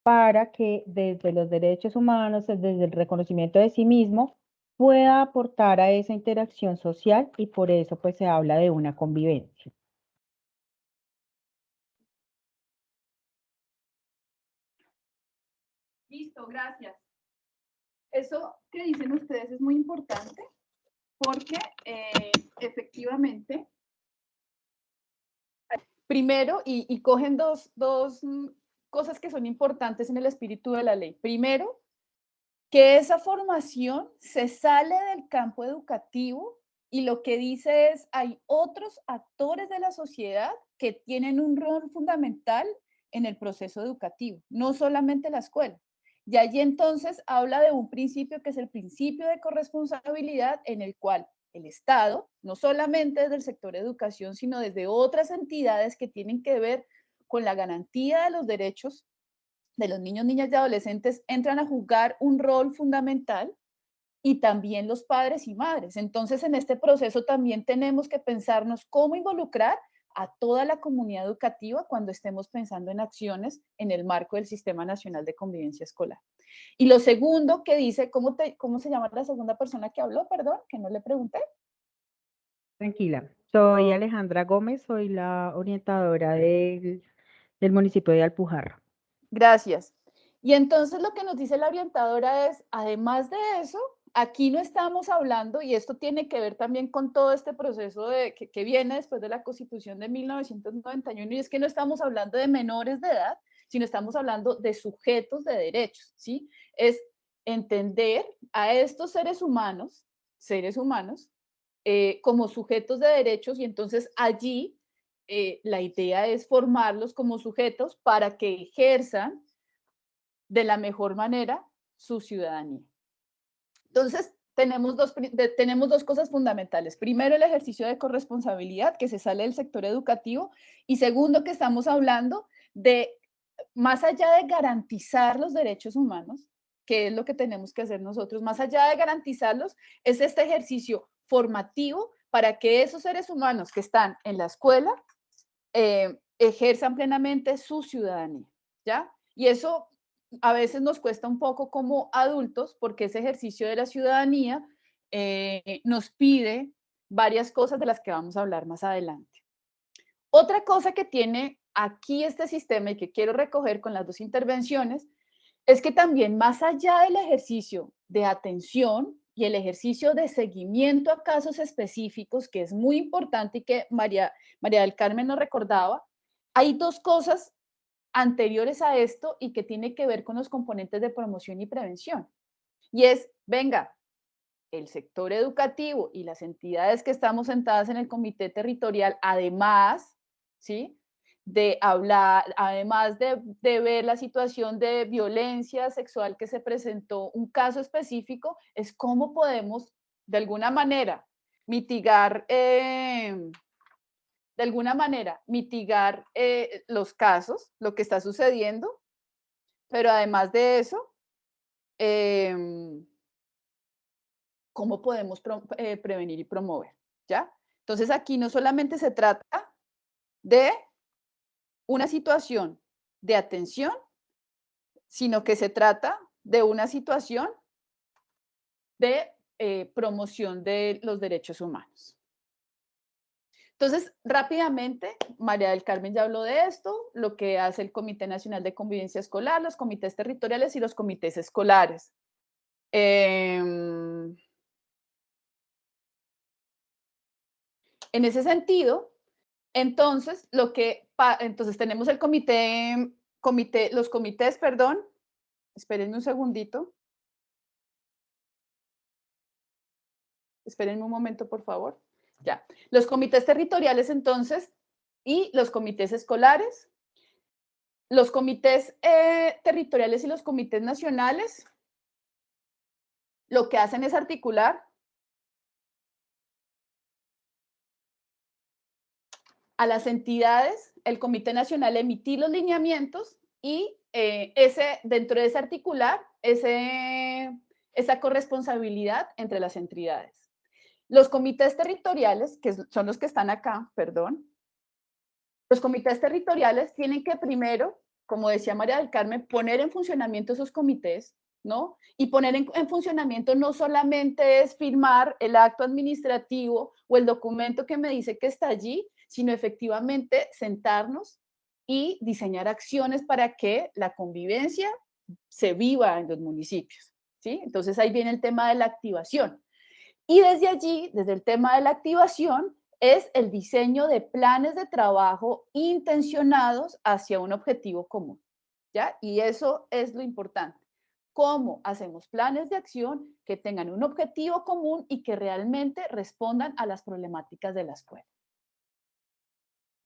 para que desde los derechos humanos, desde el reconocimiento de sí mismo, pueda aportar a esa interacción social, y por eso pues se habla de una convivencia. Listo, gracias. Eso que dicen ustedes es muy importante porque efectivamente, primero, y cogen dos cosas que son importantes en el espíritu de la ley. Primero, que esa formación se sale del campo educativo y lo que dice es, hay otros actores de la sociedad que tienen un rol fundamental en el proceso educativo, no solamente la escuela. Y allí entonces habla de un principio que es el principio de corresponsabilidad, en el cual el Estado, no solamente desde el sector educación, sino desde otras entidades que tienen que ver con la garantía de los derechos de los niños, niñas y adolescentes, entran a jugar un rol fundamental, y también los padres y madres. Entonces, en este proceso también tenemos que pensarnos cómo involucrar a toda la comunidad educativa cuando estemos pensando en acciones en el marco del Sistema Nacional de Convivencia Escolar. Y lo segundo que dice, ¿cómo se llama la segunda persona que habló? Perdón, que no le pregunté. Tranquila, soy Alejandra Gómez, soy la orientadora del municipio de Alpujarra. Gracias. Y entonces lo que nos dice la orientadora es, además de eso, aquí no estamos hablando, y esto tiene que ver también con todo este proceso que viene después de la Constitución de 1991, y es que no estamos hablando de menores de edad, sino estamos hablando de sujetos de derechos, ¿sí? Es entender a estos seres humanos como sujetos de derechos, y entonces allí la idea es formarlos como sujetos para que ejerzan de la mejor manera su ciudadanía. Entonces, tenemos dos cosas fundamentales. Primero, el ejercicio de corresponsabilidad, que se sale del sector educativo. Y segundo, que estamos hablando de, más allá de garantizar los derechos humanos, que es lo que tenemos que hacer nosotros, más allá de garantizarlos, es este ejercicio formativo para que esos seres humanos que están en la escuela ejerzan plenamente su ciudadanía, ¿ya? Y eso a veces nos cuesta un poco como adultos, porque ese ejercicio de la ciudadanía nos pide varias cosas de las que vamos a hablar más adelante. Otra cosa que tiene aquí este sistema y que quiero recoger con las dos intervenciones es que también, más allá del ejercicio de atención y el ejercicio de seguimiento a casos específicos, que es muy importante y que María del Carmen nos recordaba, hay dos cosas anteriores a esto y que tiene que ver con los componentes de promoción y prevención. Y es, venga, el sector educativo y las entidades que estamos sentadas en el comité territorial, además, ¿sí?, de hablar, además de ver la situación de violencia sexual que se presentó, un caso específico, es cómo podemos, de alguna manera, mitigar los casos, lo que está sucediendo, pero además de eso, cómo podemos prevenir y promover, ¿ya? Entonces aquí no solamente se trata de una situación de atención, sino que se trata de una situación de promoción de los derechos humanos. Entonces, rápidamente, María del Carmen ya habló de esto, lo que hace el Comité Nacional de Convivencia Escolar, los comités territoriales y los comités escolares. En ese sentido, entonces, entonces tenemos el los comités, perdón, espérenme un segundito. Espérenme un momento, por favor. Ya. Los comités territoriales, entonces, y los comités escolares. Los comités territoriales y los comités nacionales lo que hacen es articular a las entidades, el Comité Nacional emitir los lineamientos y dentro de ese articular, esa corresponsabilidad entre las entidades. Los comités territoriales, que son los que están acá, perdón, los comités territoriales tienen que primero, como decía María del Carmen, poner en funcionamiento esos comités, ¿no? Y poner en funcionamiento no solamente es firmar el acto administrativo o el documento que me dice que está allí, sino efectivamente sentarnos y diseñar acciones para que la convivencia se viva en los municipios, ¿sí? Entonces ahí viene el tema de la activación. Y desde allí, desde el tema de la activación, es el diseño de planes de trabajo intencionados hacia un objetivo común, ¿ya? Y eso es lo importante. ¿Cómo hacemos planes de acción que tengan un objetivo común y que realmente respondan a las problemáticas de la escuela?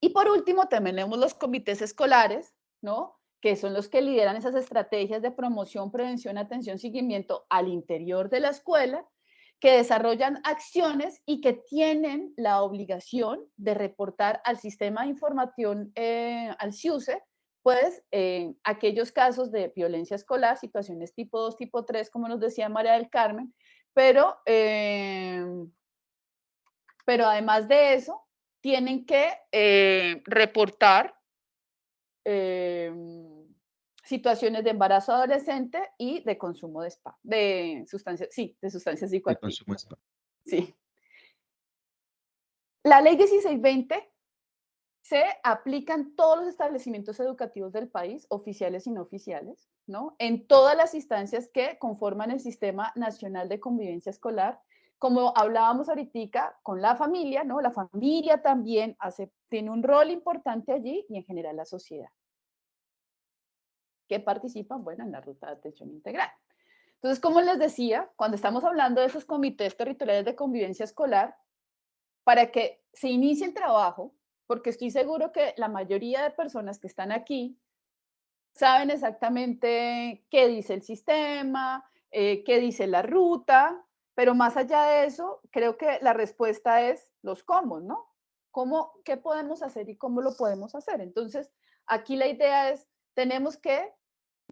Y por último, también tenemos los comités escolares, ¿no? Que son los que lideran esas estrategias de promoción, prevención, atención, seguimiento al interior de la escuela, que desarrollan acciones y que tienen la obligación de reportar al sistema de información, al CIUSE, pues aquellos casos de violencia escolar, situaciones tipo 2, tipo 3, como nos decía María del Carmen, pero además de eso, tienen que reportar situaciones de embarazo adolescente y de consumo de sustancias, sí, de sustancias De psicoactivas. consumo espacio. Sí. La ley 1620 se aplica en todos los establecimientos educativos del país, oficiales y no oficiales, ¿no? En todas las instancias que conforman el Sistema Nacional de Convivencia Escolar. Como hablábamos ahorita con la familia, ¿no? La familia también tiene un rol importante allí y en general la sociedad, que participan, bueno, en la ruta de atención integral. Entonces, como les decía, cuando estamos hablando de esos comités territoriales de convivencia escolar, para que se inicie el trabajo, porque estoy seguro que la mayoría de personas que están aquí saben exactamente qué dice el sistema, qué dice la ruta, pero más allá de eso, creo que la respuesta es los cómo, ¿no? ¿Qué podemos hacer y cómo lo podemos hacer? Entonces, aquí la idea es, tenemos que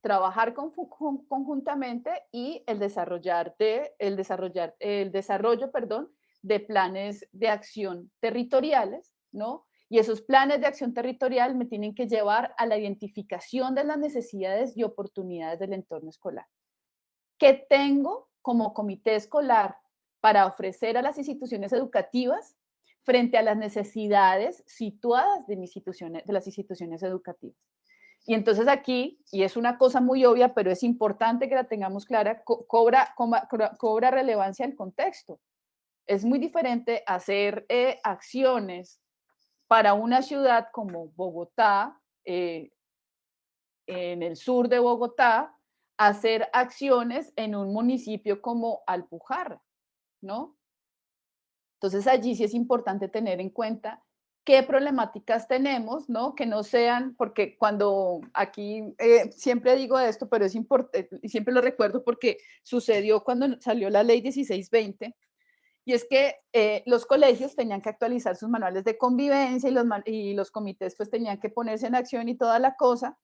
trabajar conjuntamente y el desarrollo, perdón, de planes de acción territoriales, ¿no? Y esos planes de acción territorial me tienen que llevar a la identificación de las necesidades y oportunidades del entorno escolar. ¿Qué tengo como comité escolar para ofrecer a las instituciones educativas frente a las necesidades situadas de las instituciones educativas? Y entonces aquí, y es una cosa muy obvia, pero es importante que la tengamos clara, cobra relevancia el contexto. Es muy diferente hacer acciones para una ciudad como Bogotá, en el sur de Bogotá, hacer acciones en un municipio como Alpujarra, ¿no? Entonces allí sí es importante tener en cuenta qué problemáticas tenemos, ¿no? Que no sean, porque cuando aquí siempre digo esto, pero es importante, y siempre lo recuerdo porque sucedió cuando salió la ley 1620, y es que los colegios tenían que actualizar sus manuales de convivencia y los comités pues tenían que ponerse en acción y toda la cosa,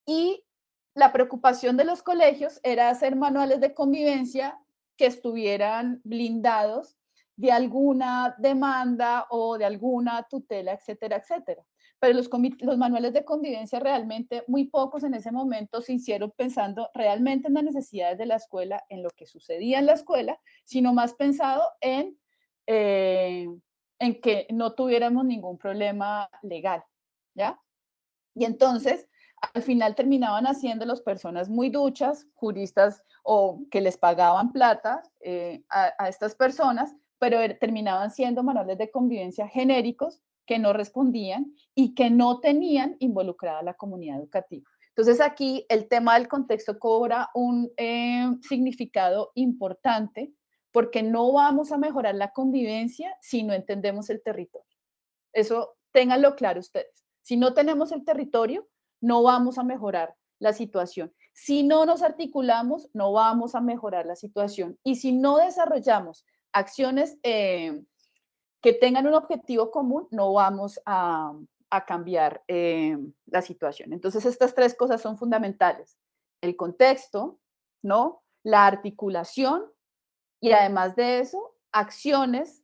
y la preocupación de los colegios era hacer manuales de convivencia que estuvieran blindados de alguna demanda o de alguna tutela, etcétera, etcétera. Pero los manuales de convivencia realmente, muy pocos en ese momento se hicieron pensando realmente en las necesidades de la escuela, en lo que sucedía en la escuela, sino más pensado en que no tuviéramos ningún problema legal, ¿ya? Y entonces, al final terminaban haciéndolos personas muy duchas, juristas o que les pagaban plata a estas personas, pero terminaban siendo manuales de convivencia genéricos que no respondían y que no tenían involucrada a la comunidad educativa. Entonces aquí el tema del contexto cobra un significado importante porque no vamos a mejorar la convivencia si no entendemos el territorio. Eso ténganlo claro ustedes. Si no tenemos el territorio, no vamos a mejorar la situación. Si no nos articulamos, no vamos a mejorar la situación. Y si no desarrollamos acciones que tengan un objetivo común, no vamos a cambiar la situación. Entonces, estas tres cosas son fundamentales. El contexto, ¿no? La articulación y además de eso, acciones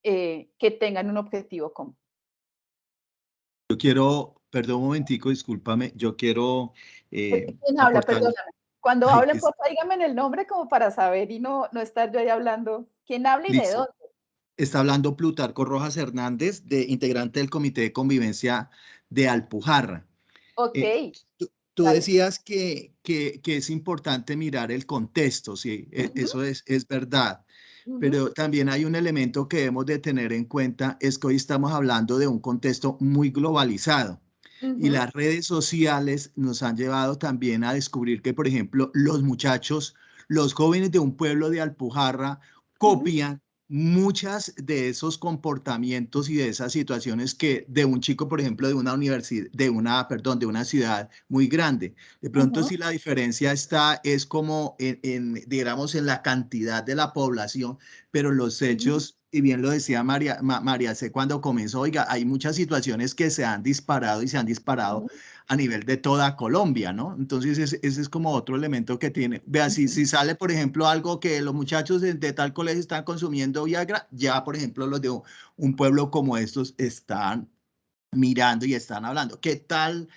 que tengan un objetivo común. Yo quiero, perdón un momentico, discúlpame, yo quiero ¿Quién habla? aportar. Perdóname. Cuando Ay, hablen, porfa, díganme el nombre como para saber y no estar yo ahí hablando. ¿Quién habla y de listo. dónde? Está hablando Plutarco Rojas Hernández, integrante del Comité de Convivencia de Alpujarra. Ok, Tú dale. decías que es importante mirar el contexto, sí, eso es verdad. Pero también hay un elemento que debemos de tener en cuenta, es que hoy estamos hablando de un contexto muy globalizado. Y las redes sociales nos han llevado también a descubrir que, por ejemplo, los muchachos, los jóvenes de un pueblo de Alpujarra copian muchas de esos comportamientos y de esas situaciones que de un chico, por ejemplo, de una universidad, de una ciudad muy grande. De pronto, si la diferencia está, es como digamos, en la cantidad de la población, pero los hechos, y bien lo decía María C. cuando comenzó, oiga, hay muchas situaciones que se han disparado y se han disparado a nivel de toda Colombia, ¿no? Entonces, ese es como otro elemento que tiene. Vea, si sale, por ejemplo, algo que los muchachos de tal colegio están consumiendo Viagra, ya, por ejemplo, los de un pueblo como estos están mirando y están hablando. ¿Qué tal?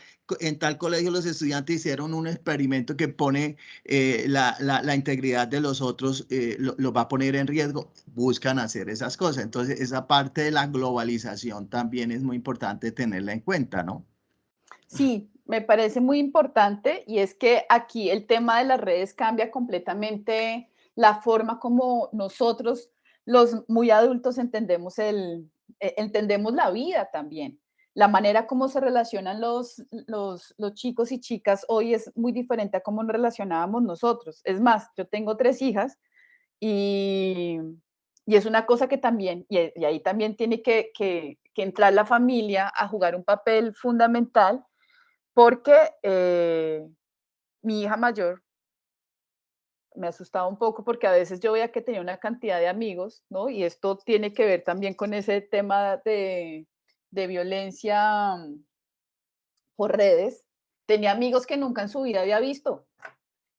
En tal colegio los estudiantes hicieron un experimento que pone la integridad de los otros, lo va a poner en riesgo, buscan hacer esas cosas. Entonces, esa parte de la globalización también es muy importante tenerla en cuenta, ¿no? Sí, me parece muy importante y es que aquí el tema de las redes cambia completamente la forma como nosotros, los muy adultos, entendemos la vida también. La manera como se relacionan los chicos y chicas hoy es muy diferente a cómo nos relacionábamos nosotros. Es más, yo tengo 3 hijas y, y es una cosa que también, y ahí también tiene que entrar la familia a jugar un papel fundamental porque mi hija mayor me asustaba un poco porque a veces yo veía que tenía una cantidad de amigos, ¿no? Y esto tiene que ver también con ese tema de violencia por redes. Tenía amigos que nunca en su vida había visto.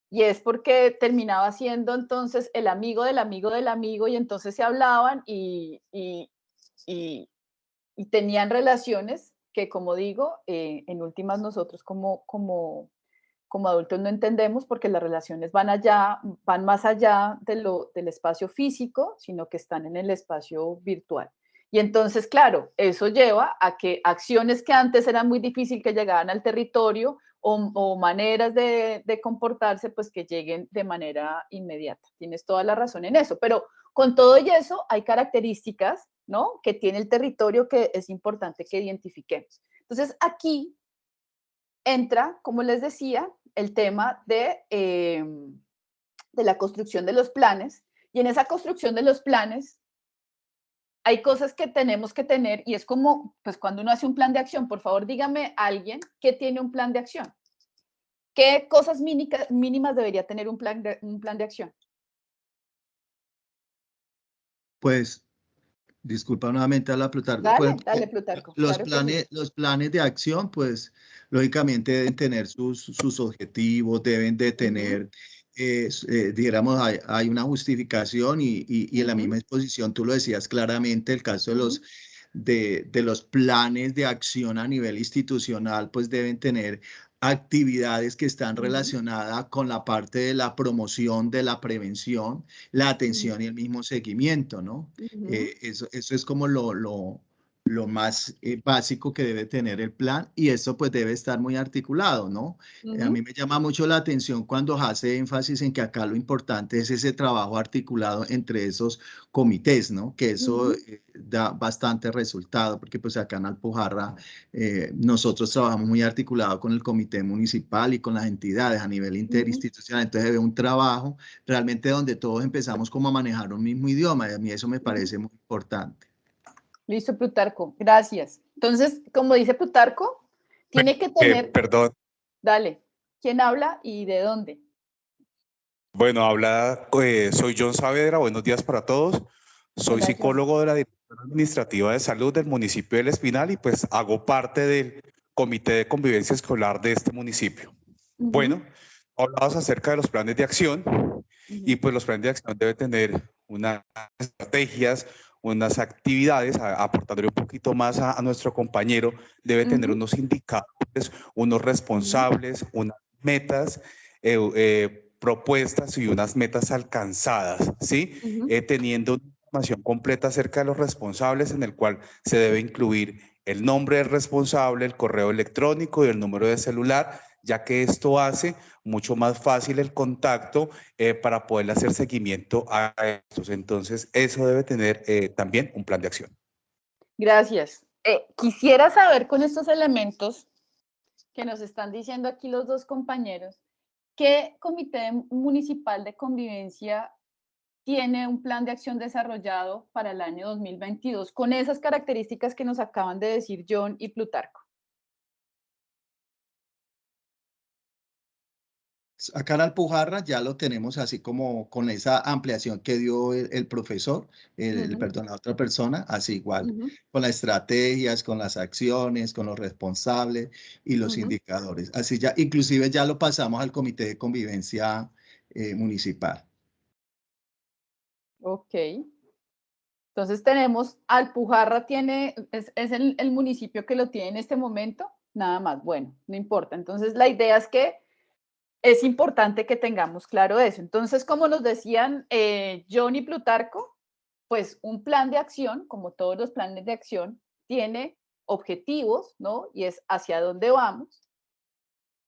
Y es porque terminaba siendo entonces el amigo del amigo del amigo y entonces se hablaban y tenían relaciones que, como digo, en últimas nosotros como adultos no entendemos porque las relaciones van más allá del espacio físico, sino que están en el espacio virtual. Y entonces, claro, eso lleva a que acciones que antes eran muy difíciles que llegaran al territorio o maneras de comportarse, pues que lleguen de manera inmediata. Tienes toda la razón en eso, pero con todo y eso hay características, ¿no? Que tiene el territorio que es importante que identifiquemos. Entonces, aquí entra, como les decía, el tema de la construcción de los planes. Y en esa construcción de los planes hay cosas que tenemos que tener y es como, pues cuando uno hace un plan de acción, por favor dígame a alguien que tiene un plan de acción. ¿Qué cosas mínimas debería tener un plan de acción? Pues, disculpa nuevamente a la Plutarco. Por Dale, ejemplo, dale, Plutarco. Claro que sí. los planes de acción, pues, lógicamente deben tener sus objetivos, deben de tener, digamos, hay una justificación y en la misma exposición, tú lo decías claramente, el caso de los planes de acción a nivel institucional, pues deben tener actividades que están relacionadas con la parte de la promoción, de la prevención, la atención y el mismo seguimiento, ¿no? Eso es como lo más básico que debe tener el plan y eso pues debe estar muy articulado, ¿no? A mí me llama mucho la atención cuando hace énfasis en que acá lo importante es ese trabajo articulado entre esos comités, ¿no? Que eso da bastante resultado porque pues acá en Alpujarra nosotros trabajamos muy articulado con el comité municipal y con las entidades a nivel interinstitucional, entonces debe un trabajo realmente donde todos empezamos como a manejar un mismo idioma y a mí eso me parece muy importante. Listo, Plutarco, gracias. Entonces, como dice Plutarco, tiene que tener... Perdón. Dale, ¿quién habla y de dónde? Bueno, soy John Saavedra, buenos días para todos. Soy Hola, John. psicólogo de la Dirección Administrativa de Salud del municipio del Espinal y pues hago parte del Comité de Convivencia Escolar de este municipio. Bueno, hablabas acerca de los planes de acción y pues los planes de acción deben tener unas estrategias, unas actividades, aportándole un poquito más a nuestro compañero, debe tener unos indicadores, unos responsables, unas metas, propuestas y unas metas alcanzadas, ¿sí? Teniendo una información completa acerca de los responsables en el cual se debe incluir el nombre del responsable, el correo electrónico y el número de celular, ya que esto hace mucho más fácil el contacto para poder hacer seguimiento a estos. Entonces, eso debe tener también un plan de acción. Gracias. Quisiera saber con estos elementos que nos están diciendo aquí los dos compañeros, ¿qué comité municipal de convivencia tiene un plan de acción desarrollado para el año 2022 con esas características que nos acaban de decir John y Plutarco? Acá en Alpujarra ya lo tenemos así como con esa ampliación que dio el profesor, perdón, la otra persona, así igual, con las estrategias, con las acciones, con los responsables y los indicadores. Así ya, inclusive ya lo pasamos al comité de convivencia municipal. Ok. Entonces tenemos, Alpujarra es el municipio que lo tiene en este momento, nada más, bueno, no importa. Entonces la idea es que es importante que tengamos claro eso. Entonces, como nos decían John y Plutarco, pues un plan de acción, como todos los planes de acción, tiene objetivos, ¿no? Y es hacia dónde vamos.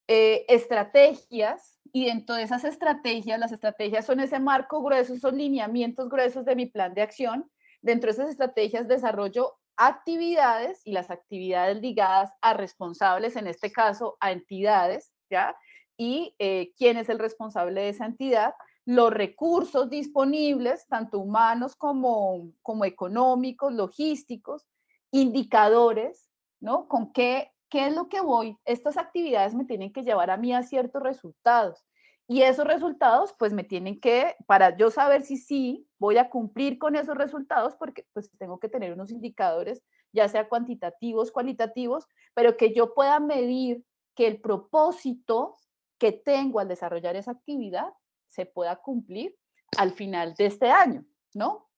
Estrategias, y dentro de esas estrategias, las estrategias son ese marco grueso, esos lineamientos gruesos de mi plan de acción. Dentro de esas estrategias desarrollo actividades y las actividades ligadas a responsables, en este caso a entidades, ¿ya? Y quién es el responsable de esa entidad, los recursos disponibles, tanto humanos como económicos, logísticos, indicadores, ¿no? ¿Con qué es lo que voy? Estas actividades me tienen que llevar a mí a ciertos resultados. Y esos resultados, pues me tienen que, para yo saber si sí voy a cumplir con esos resultados, porque pues tengo que tener unos indicadores, ya sea cuantitativos, cualitativos, pero que yo pueda medir que el propósito que tengo al desarrollar esa actividad se pueda cumplir al final de este año, ¿no?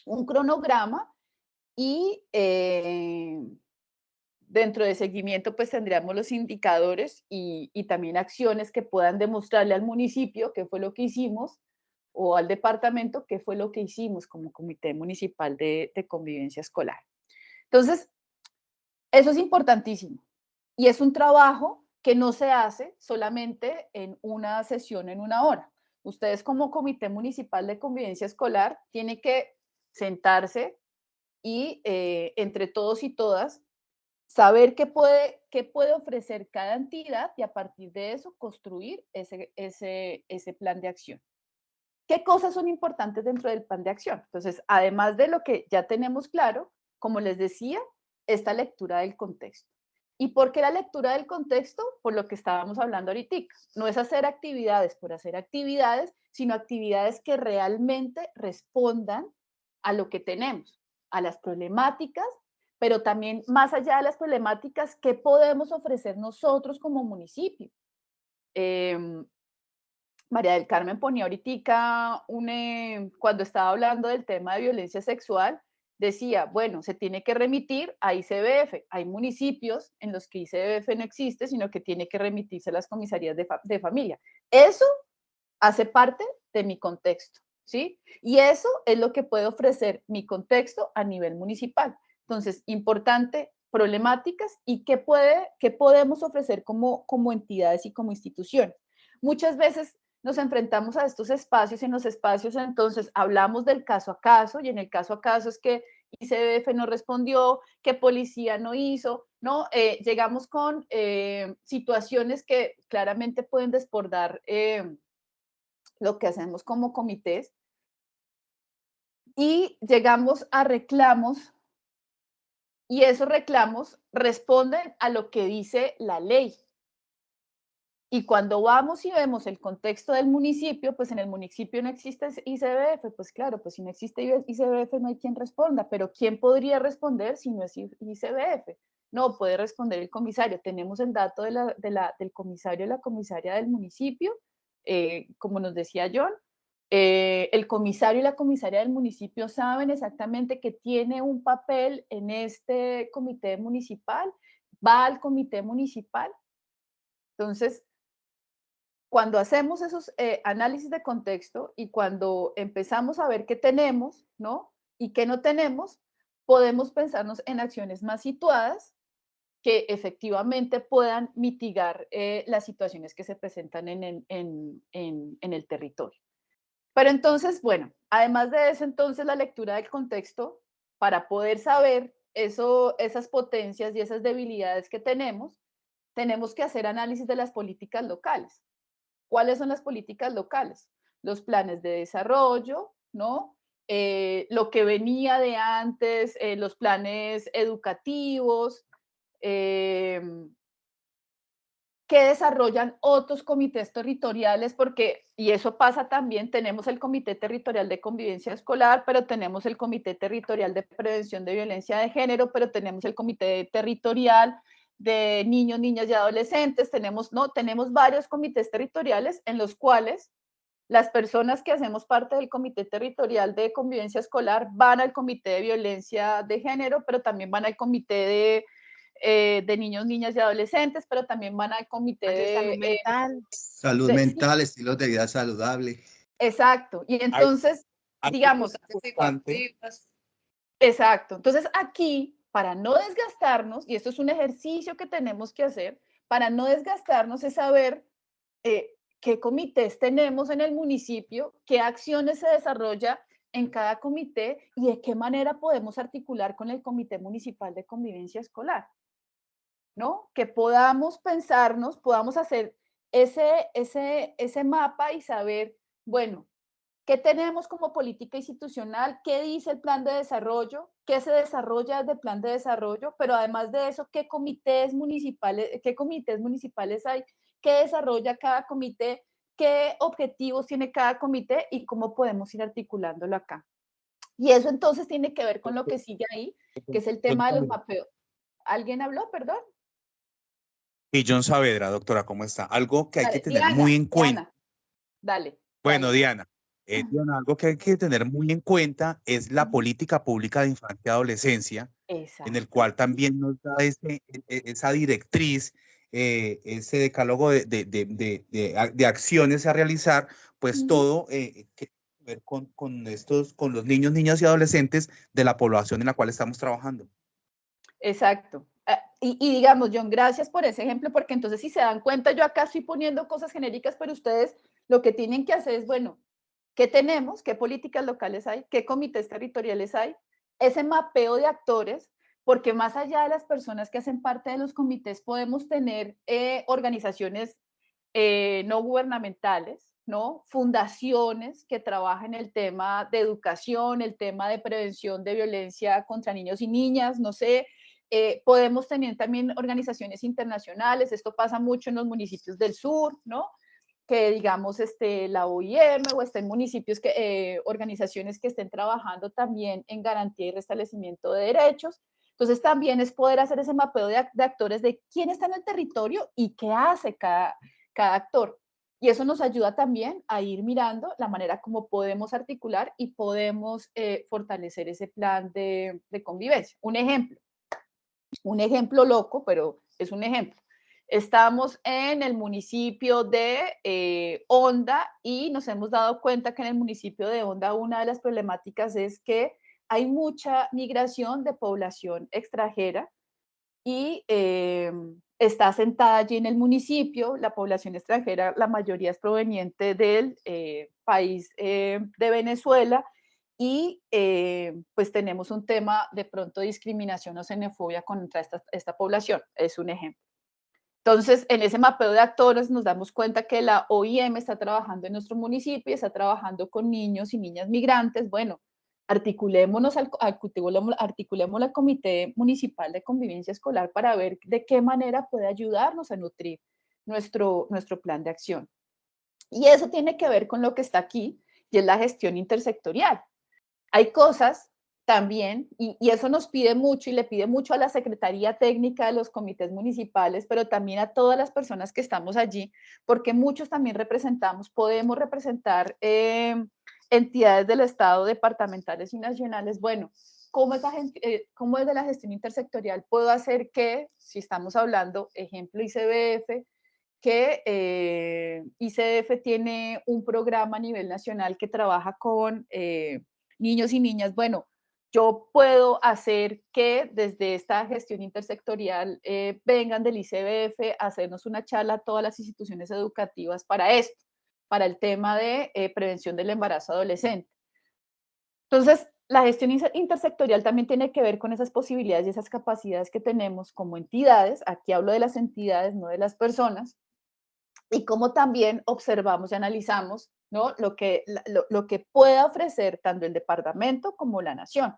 Un cronograma y dentro de seguimiento, pues tendríamos los indicadores y también acciones que puedan demostrarle al municipio qué fue lo que hicimos o al departamento qué fue lo que hicimos como Comité Municipal de Convivencia Escolar. Entonces, eso es importantísimo y es un trabajo que no se hace solamente en una sesión, en una hora. Ustedes como Comité Municipal de Convivencia Escolar tienen que sentarse y entre todos y todas saber qué puede ofrecer cada entidad y a partir de eso construir ese plan de acción. ¿Qué cosas son importantes dentro del plan de acción? Entonces, además de lo que ya tenemos claro, como les decía, esta lectura del contexto. ¿Y por qué la lectura del contexto? Por lo que estábamos hablando ahorita. No es hacer actividades por hacer actividades, sino actividades que realmente respondan a lo que tenemos, a las problemáticas, pero también más allá de las problemáticas, ¿qué podemos ofrecer nosotros como municipio? María del Carmen ponía ahorita cuando estaba hablando del tema de violencia sexual, decía, bueno, se tiene que remitir a ICBF. Hay municipios en los que ICBF no existe, sino que tiene que remitirse a las comisarías de familia. Eso hace parte de mi contexto, ¿sí? Y eso es lo que puede ofrecer mi contexto a nivel municipal. Entonces, importante, problemáticas y qué podemos ofrecer como entidades y como instituciones. Muchas veces nos enfrentamos a estos espacios y en los espacios entonces hablamos del caso a caso y en el caso a caso es que ICBF no respondió, que policía no hizo, ¿no? Llegamos con situaciones que claramente pueden desbordar lo que hacemos como comités y llegamos a reclamos y esos reclamos responden a lo que dice la ley. Y cuando vamos y vemos el contexto del municipio, pues en el municipio no existe ICBF, pues claro, pues si no existe ICBF no hay quien responda, pero ¿quién podría responder si no es ICBF? No, puede responder el comisario. Tenemos el dato del comisario y la comisaria del municipio, como nos decía John, el comisario y la comisaria del municipio saben exactamente que tiene un papel en este comité municipal, va al comité municipal. Entonces, cuando hacemos esos análisis de contexto y cuando empezamos a ver qué tenemos, ¿no? Y qué no tenemos, podemos pensarnos en acciones más situadas que efectivamente puedan mitigar las situaciones que se presentan en el territorio. Pero entonces, bueno, además de eso, entonces la lectura del contexto, para poder saber esas potencias y esas debilidades que tenemos, tenemos que hacer análisis de las políticas locales. ¿Cuáles son las políticas locales? Los planes de desarrollo, ¿no? Lo que venía de antes, los planes educativos, que desarrollan otros comités territoriales, porque, y eso pasa también, tenemos el Comité Territorial de Convivencia Escolar, pero tenemos el Comité Territorial de Prevención de Violencia de Género, pero tenemos el Comité Territorial de Niños, Niñas y Adolescentes, tenemos varios comités territoriales en los cuales las personas que hacemos parte del Comité Territorial de Convivencia Escolar van al Comité de Violencia de Género, pero también van al Comité de niños, niñas y adolescentes, pero también van al comité de salud mental. Salud mental, estilos de vida saludable. Exacto. Y entonces, digamos, exacto. Entonces aquí, para no desgastarnos, y esto es un ejercicio que tenemos que hacer, para no desgastarnos es saber qué comités tenemos en el municipio, qué acciones se desarrolla en cada comité y de qué manera podemos articular con el Comité Municipal de Convivencia Escolar, ¿no? Que podamos pensarnos, podamos hacer ese mapa y saber, bueno, ¿qué tenemos como política institucional? ¿Qué dice el plan de desarrollo? ¿Qué se desarrolla desde el plan de desarrollo? Pero además de eso, ¿qué comités municipales hay? ¿Qué desarrolla cada comité? ¿Qué objetivos tiene cada comité? ¿Y cómo podemos ir articulándolo acá? Y eso entonces tiene que ver con lo que sigue ahí, que es el tema de los mapeos. ¿Alguien habló? Perdón. Y John Saavedra, doctora, ¿cómo está? Algo que hay que tener Diana, muy en cuenta. Diana, dale. Bueno, Diana, algo que hay que tener muy en cuenta es la política pública de infancia y adolescencia, en el cual también nos da esa directriz, ese decálogo de acciones a realizar, pues todo que ver con los niños, niñas y adolescentes de la población en la cual estamos trabajando. Exacto. Y digamos, John, gracias por ese ejemplo, porque entonces si se dan cuenta, yo acá estoy poniendo cosas genéricas, pero ustedes lo que tienen que hacer es, bueno, ¿qué tenemos? ¿Qué políticas locales hay? ¿Qué comités territoriales hay? Ese mapeo de actores, porque más allá de las personas que hacen parte de los comités, podemos tener organizaciones no gubernamentales, ¿no? Fundaciones que trabajan el tema de educación, el tema de prevención de violencia contra niños y niñas, no sé. Podemos tener también organizaciones internacionales, esto pasa mucho en los municipios del sur, ¿no? Que digamos la OIM o estén municipios, organizaciones que estén trabajando también en garantía y restablecimiento de derechos. Entonces también es poder hacer ese mapeo de actores de quién está en el territorio y qué hace cada actor. Y eso nos ayuda también a ir mirando la manera como podemos articular y podemos fortalecer ese plan de convivencia. Un ejemplo loco, pero es un ejemplo. Estamos en el municipio de Honda y nos hemos dado cuenta que en el municipio de Honda una de las problemáticas es que hay mucha migración de población extranjera y está asentada allí en el municipio. La población extranjera, la mayoría es proveniente del país de Venezuela y pues tenemos un tema de pronto de discriminación o xenofobia contra esta población, es un ejemplo. Entonces, en ese mapeo de actores nos damos cuenta que la OIM está trabajando en nuestro municipio, está trabajando con niños y niñas migrantes. Bueno, articulémonos al Comité Municipal de Convivencia Escolar para ver de qué manera puede ayudarnos a nutrir nuestro plan de acción. Y eso tiene que ver con lo que está aquí, y es la gestión intersectorial. Hay cosas también, y eso nos pide mucho y le pide mucho a la Secretaría Técnica de los comités municipales, pero también a todas las personas que estamos allí, porque muchos también podemos representar entidades del Estado, departamentales y nacionales. Bueno, ¿cómo es de la gestión intersectorial puedo hacer que, si estamos hablando, ejemplo ICBF, que ICF tiene un programa a nivel nacional que trabaja con niños y niñas? Bueno, yo puedo hacer que desde esta gestión intersectorial vengan del ICBF a hacernos una charla a todas las instituciones educativas para esto, para el tema de prevención del embarazo adolescente. Entonces, La gestión intersectorial también tiene que ver con esas posibilidades y esas capacidades que tenemos como entidades. Aquí hablo de las entidades, no de las personas, y cómo también observamos y analizamos, ¿no?, lo que pueda ofrecer tanto el departamento como la nación.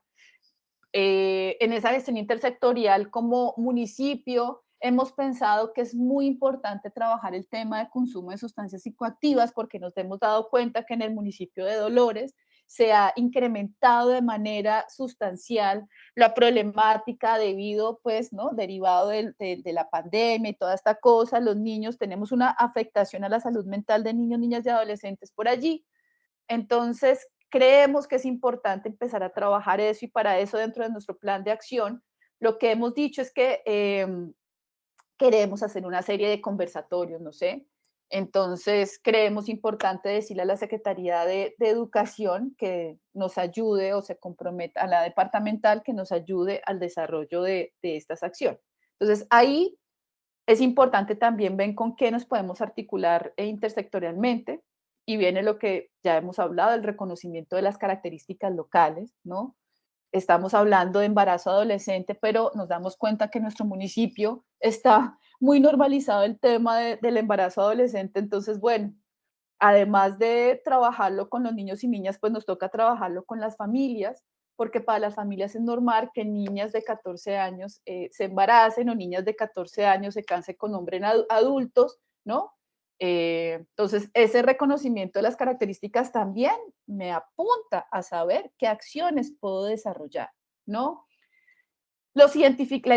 En esa gestión intersectorial como municipio hemos pensado que es muy importante trabajar el tema de consumo de sustancias psicoactivas, porque nos hemos dado cuenta que en el municipio de Dolores se ha incrementado de manera sustancial la problemática debido, pues, ¿no?, derivado de la pandemia y toda esta cosa. Los niños, tenemos una afectación a la salud mental de niños, niñas y adolescentes por allí. Entonces, creemos que es importante empezar a trabajar eso, y para eso, dentro de nuestro plan de acción, lo que hemos dicho es que queremos hacer una serie de conversatorios, no sé. Entonces, creemos importante decirle a la Secretaría de Educación que nos ayude, o se comprometa a la departamental que nos ayude al desarrollo de estas acciones. Entonces, ahí es importante también ver con qué nos podemos articular intersectorialmente, y viene lo que ya hemos hablado, el reconocimiento de las características locales, ¿no? Estamos hablando de embarazo adolescente, pero nos damos cuenta que en nuestro municipio está muy normalizado el tema del embarazo adolescente. Entonces, bueno, además de trabajarlo con los niños y niñas, pues nos toca trabajarlo con las familias, porque para las familias es normal que niñas de 14 años se embaracen, o niñas de 14 años se casen con hombres adultos, ¿no? Entonces, ese reconocimiento de las características también me apunta a saber qué acciones puedo desarrollar, ¿no? La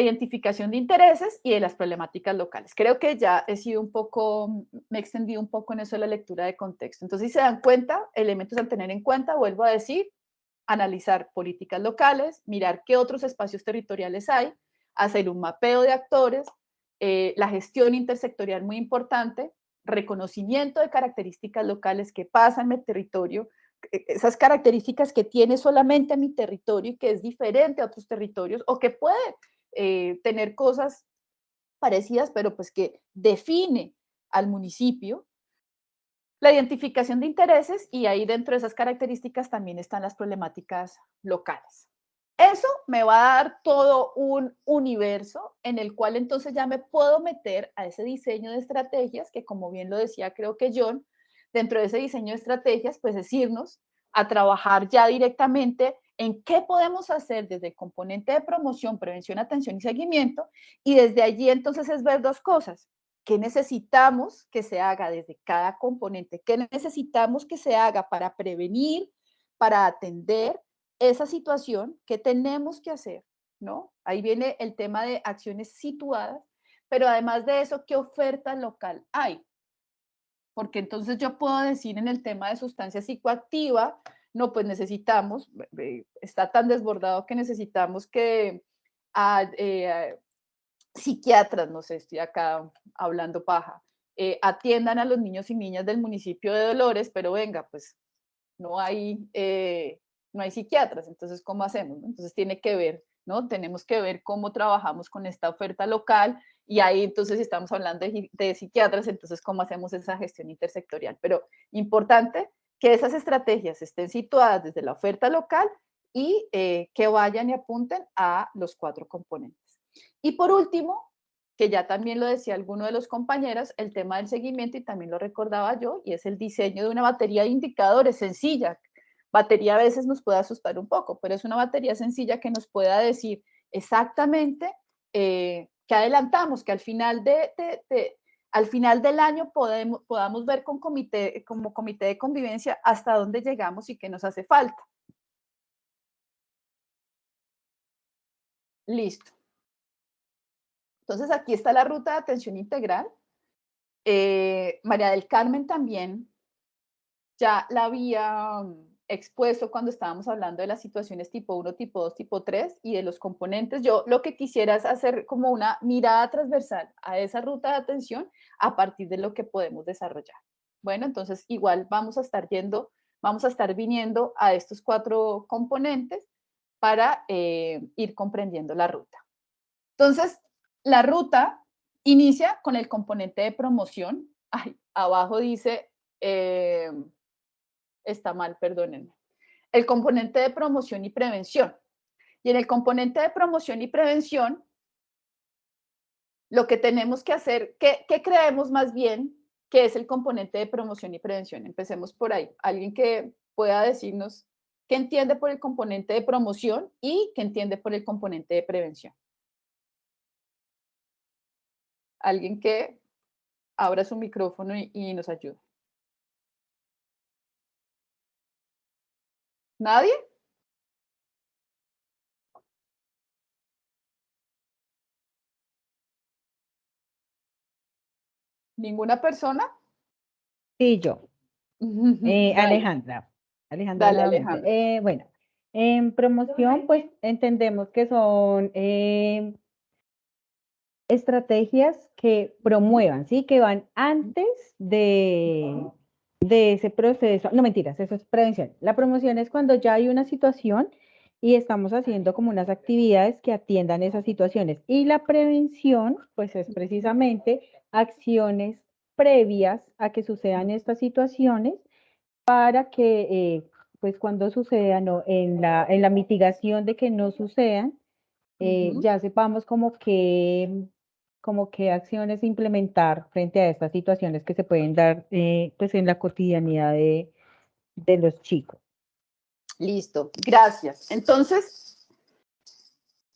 identificación de intereses y de las problemáticas locales. Creo que ya he sido un poco, me he extendido un poco en eso de la lectura de contexto. Entonces, si se dan cuenta, elementos a tener en cuenta, vuelvo a decir: analizar políticas locales, mirar qué otros espacios territoriales hay, hacer un mapeo de actores, la gestión intersectorial muy importante, reconocimiento de características locales que pasan en el territorio, esas características que tiene solamente mi territorio y que es diferente a otros territorios, o que puede tener cosas parecidas, pero pues que define al municipio. La identificación de intereses, y ahí dentro de esas características también están las problemáticas locales. Eso me va a dar todo un universo en el cual entonces ya me puedo meter a ese diseño de estrategias que, como bien lo decía, creo que John, dentro de ese diseño de estrategias, pues es irnos a trabajar ya directamente en qué podemos hacer desde el componente de promoción, prevención, atención y seguimiento, y desde allí entonces es ver dos cosas: qué necesitamos que se haga desde cada componente, qué necesitamos que se haga para prevenir, para atender esa situación, qué tenemos que hacer, ¿no? Ahí viene el tema de acciones situadas, pero además de eso, ¿qué oferta local hay? Porque entonces yo puedo decir en el tema de sustancia psicoactiva, no, pues necesitamos, está tan desbordado que necesitamos que psiquiatras, no sé, estoy acá hablando paja, atiendan a los niños y niñas del municipio de Dolores, pero venga, pues no hay psiquiatras, entonces, ¿cómo hacemos? Entonces tiene que ver, ¿no? Tenemos que ver cómo trabajamos con esta oferta local, y ahí entonces, si estamos hablando de psiquiatras, entonces, ¿cómo hacemos esa gestión intersectorial? Pero importante que esas estrategias estén situadas desde la oferta local, y que vayan y apunten a los 4 componentes. Y por último, que ya también lo decía alguno de los compañeros, el tema del seguimiento, y también lo recordaba yo, y es el diseño de una batería de indicadores sencilla. Batería a veces nos puede asustar un poco, pero es una batería sencilla que nos pueda decir exactamente qué adelantamos, que al final al final del año podamos ver como comité de convivencia hasta dónde llegamos y qué nos hace falta. Listo. Entonces, aquí está la ruta de atención integral. María del Carmen también ya la había expuesto cuando estábamos hablando de las situaciones tipo 1, tipo 2, tipo 3 y de los componentes. Yo lo que quisiera es hacer como una mirada transversal a esa ruta de atención a partir de lo que podemos desarrollar. Bueno, entonces igual vamos a estar viniendo a estos 4 componentes para ir comprendiendo la ruta. Entonces, la ruta inicia con el componente de promoción. Ay, abajo dice, está mal, perdónenme. el componente de promoción y prevención. Y en el componente de promoción y prevención, lo que tenemos que hacer, ¿qué creemos más bien que es el componente de promoción y prevención? Empecemos por ahí. Alguien que pueda decirnos qué entiende por el componente de promoción y qué entiende por el componente de prevención. Alguien que abra su micrófono y nos ayude. ¿Nadie? ¿Ninguna persona? Sí, yo. Dale, Alejandra. Alejandra dale, nuevamente. Alejandra. Bueno, en promoción, pues entendemos que son estrategias que promuevan, ¿sí? Que van antes de ese proceso. No, mentiras, eso es prevención. La promoción es cuando ya hay una situación y estamos haciendo como unas actividades que atiendan esas situaciones. Y la prevención, pues es precisamente acciones previas a que sucedan estas situaciones para que, pues cuando sucedan o en la mitigación de que no sucedan, ya sepamos como qué acciones implementar frente a estas situaciones que se pueden dar pues en la cotidianidad de los chicos. Listo, gracias. Entonces,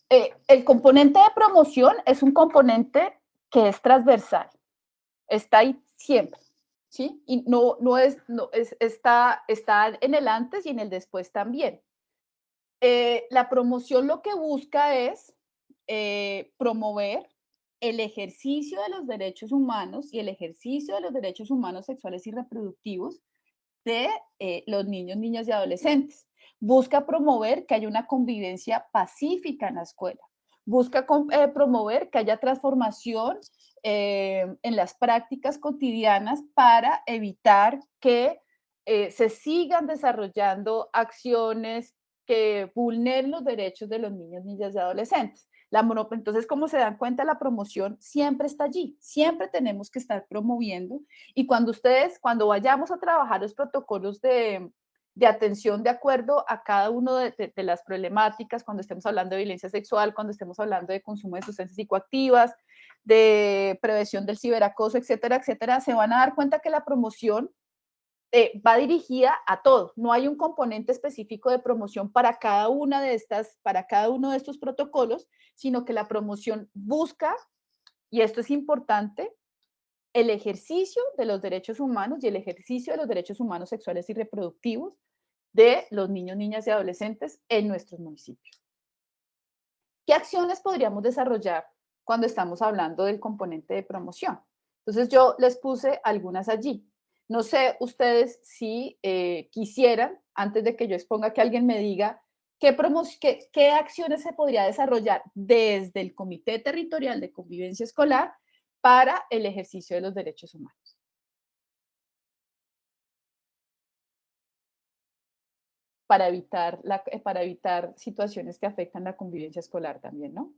el componente de promoción es un componente que es transversal, está ahí siempre, ¿sí? Y está en el antes y en el después también. La promoción lo que busca es promover el ejercicio de los derechos humanos y el ejercicio de los derechos humanos sexuales y reproductivos de los niños, niñas y adolescentes. Busca promover que haya una convivencia pacífica en la escuela. Busca promover que haya transformación en las prácticas cotidianas para evitar que se sigan desarrollando acciones que vulneren los derechos de los niños, niñas y adolescentes. Entonces, como se dan cuenta, la promoción siempre está allí, siempre tenemos que estar promoviendo. Y cuando vayamos a trabajar los protocolos de atención de acuerdo a cada una de las problemáticas, cuando estemos hablando de violencia sexual, cuando estemos hablando de consumo de sustancias psicoactivas, de prevención del ciberacoso, etcétera, etcétera, se van a dar cuenta que la promoción va dirigida a todo. No hay un componente específico de promoción para cada uno de estos protocolos, sino que la promoción busca, y esto es importante, el ejercicio de los derechos humanos y el ejercicio de los derechos humanos sexuales y reproductivos de los niños, niñas y adolescentes en nuestros municipios. ¿Qué acciones podríamos desarrollar cuando estamos hablando del componente de promoción? Entonces yo les puse algunas allí. No sé ustedes si quisieran, antes de que yo exponga, que alguien me diga qué acciones se podría desarrollar desde el Comité Territorial de Convivencia Escolar para el ejercicio de los derechos humanos. Para evitar situaciones que afectan la convivencia escolar también, ¿no?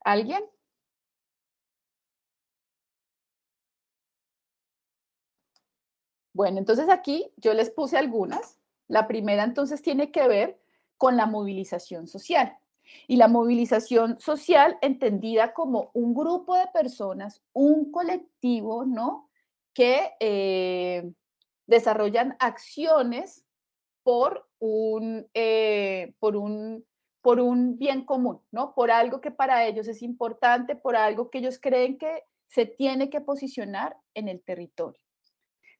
¿Alguien? Bueno, entonces aquí yo les puse algunas. La primera entonces tiene que ver con la movilización social. Y la movilización social entendida como un grupo de personas, un colectivo, ¿no? Que desarrollan acciones por un bien común, ¿no? Por algo que para ellos es importante, por algo que ellos creen que se tiene que posicionar en el territorio.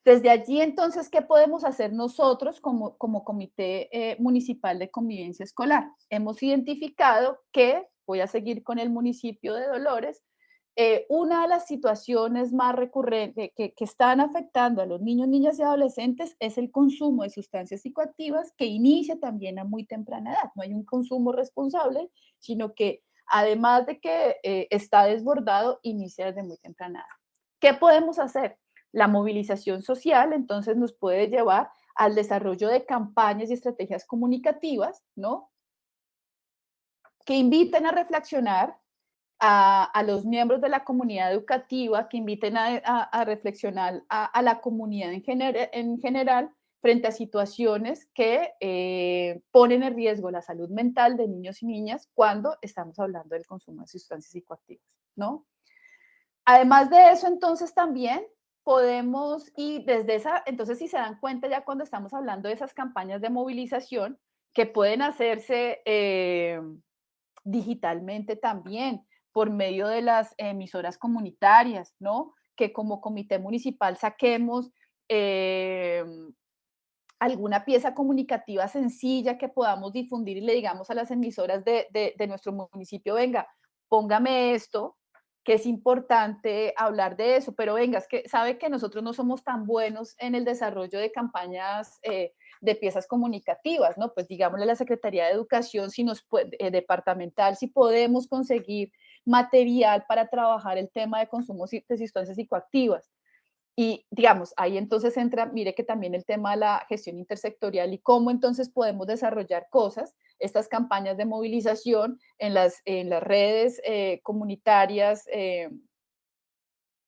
Desde allí, entonces, ¿qué podemos hacer nosotros como Comité Municipal de Convivencia Escolar? Hemos identificado que, voy a seguir con el municipio de Dolores, una de las situaciones más recurrentes que están afectando a los niños, niñas y adolescentes es el consumo de sustancias psicoactivas que inicia también a muy temprana edad. No hay un consumo responsable, sino que además de que está desbordado, inicia desde muy temprana edad. ¿Qué podemos hacer? La movilización social entonces nos puede llevar al desarrollo de campañas y estrategias comunicativas, ¿no? Que inviten a reflexionar a los miembros de la comunidad educativa, que inviten a reflexionar a la comunidad en general frente a situaciones que ponen en riesgo la salud mental de niños y niñas cuando estamos hablando del consumo de sustancias psicoactivas, ¿no? Además de eso, entonces también podemos, y desde esa, entonces si se dan cuenta ya cuando estamos hablando de esas campañas de movilización que pueden hacerse digitalmente también por medio de las emisoras comunitarias, ¿no? Que como comité municipal saquemos alguna pieza comunicativa sencilla que podamos difundir y le digamos a las emisoras de nuestro municipio, venga, póngame esto, que es importante hablar de eso, pero venga, es que sabe que nosotros no somos tan buenos en el desarrollo de campañas de piezas comunicativas, ¿no? Pues digámosle a la Secretaría de Educación, si nos puede, departamental, si podemos conseguir material para trabajar el tema de consumo de sustancias psicoactivas. Y digamos, ahí entonces entra, mire que también el tema de la gestión intersectorial y cómo entonces podemos desarrollar cosas, estas campañas de movilización en las redes comunitarias,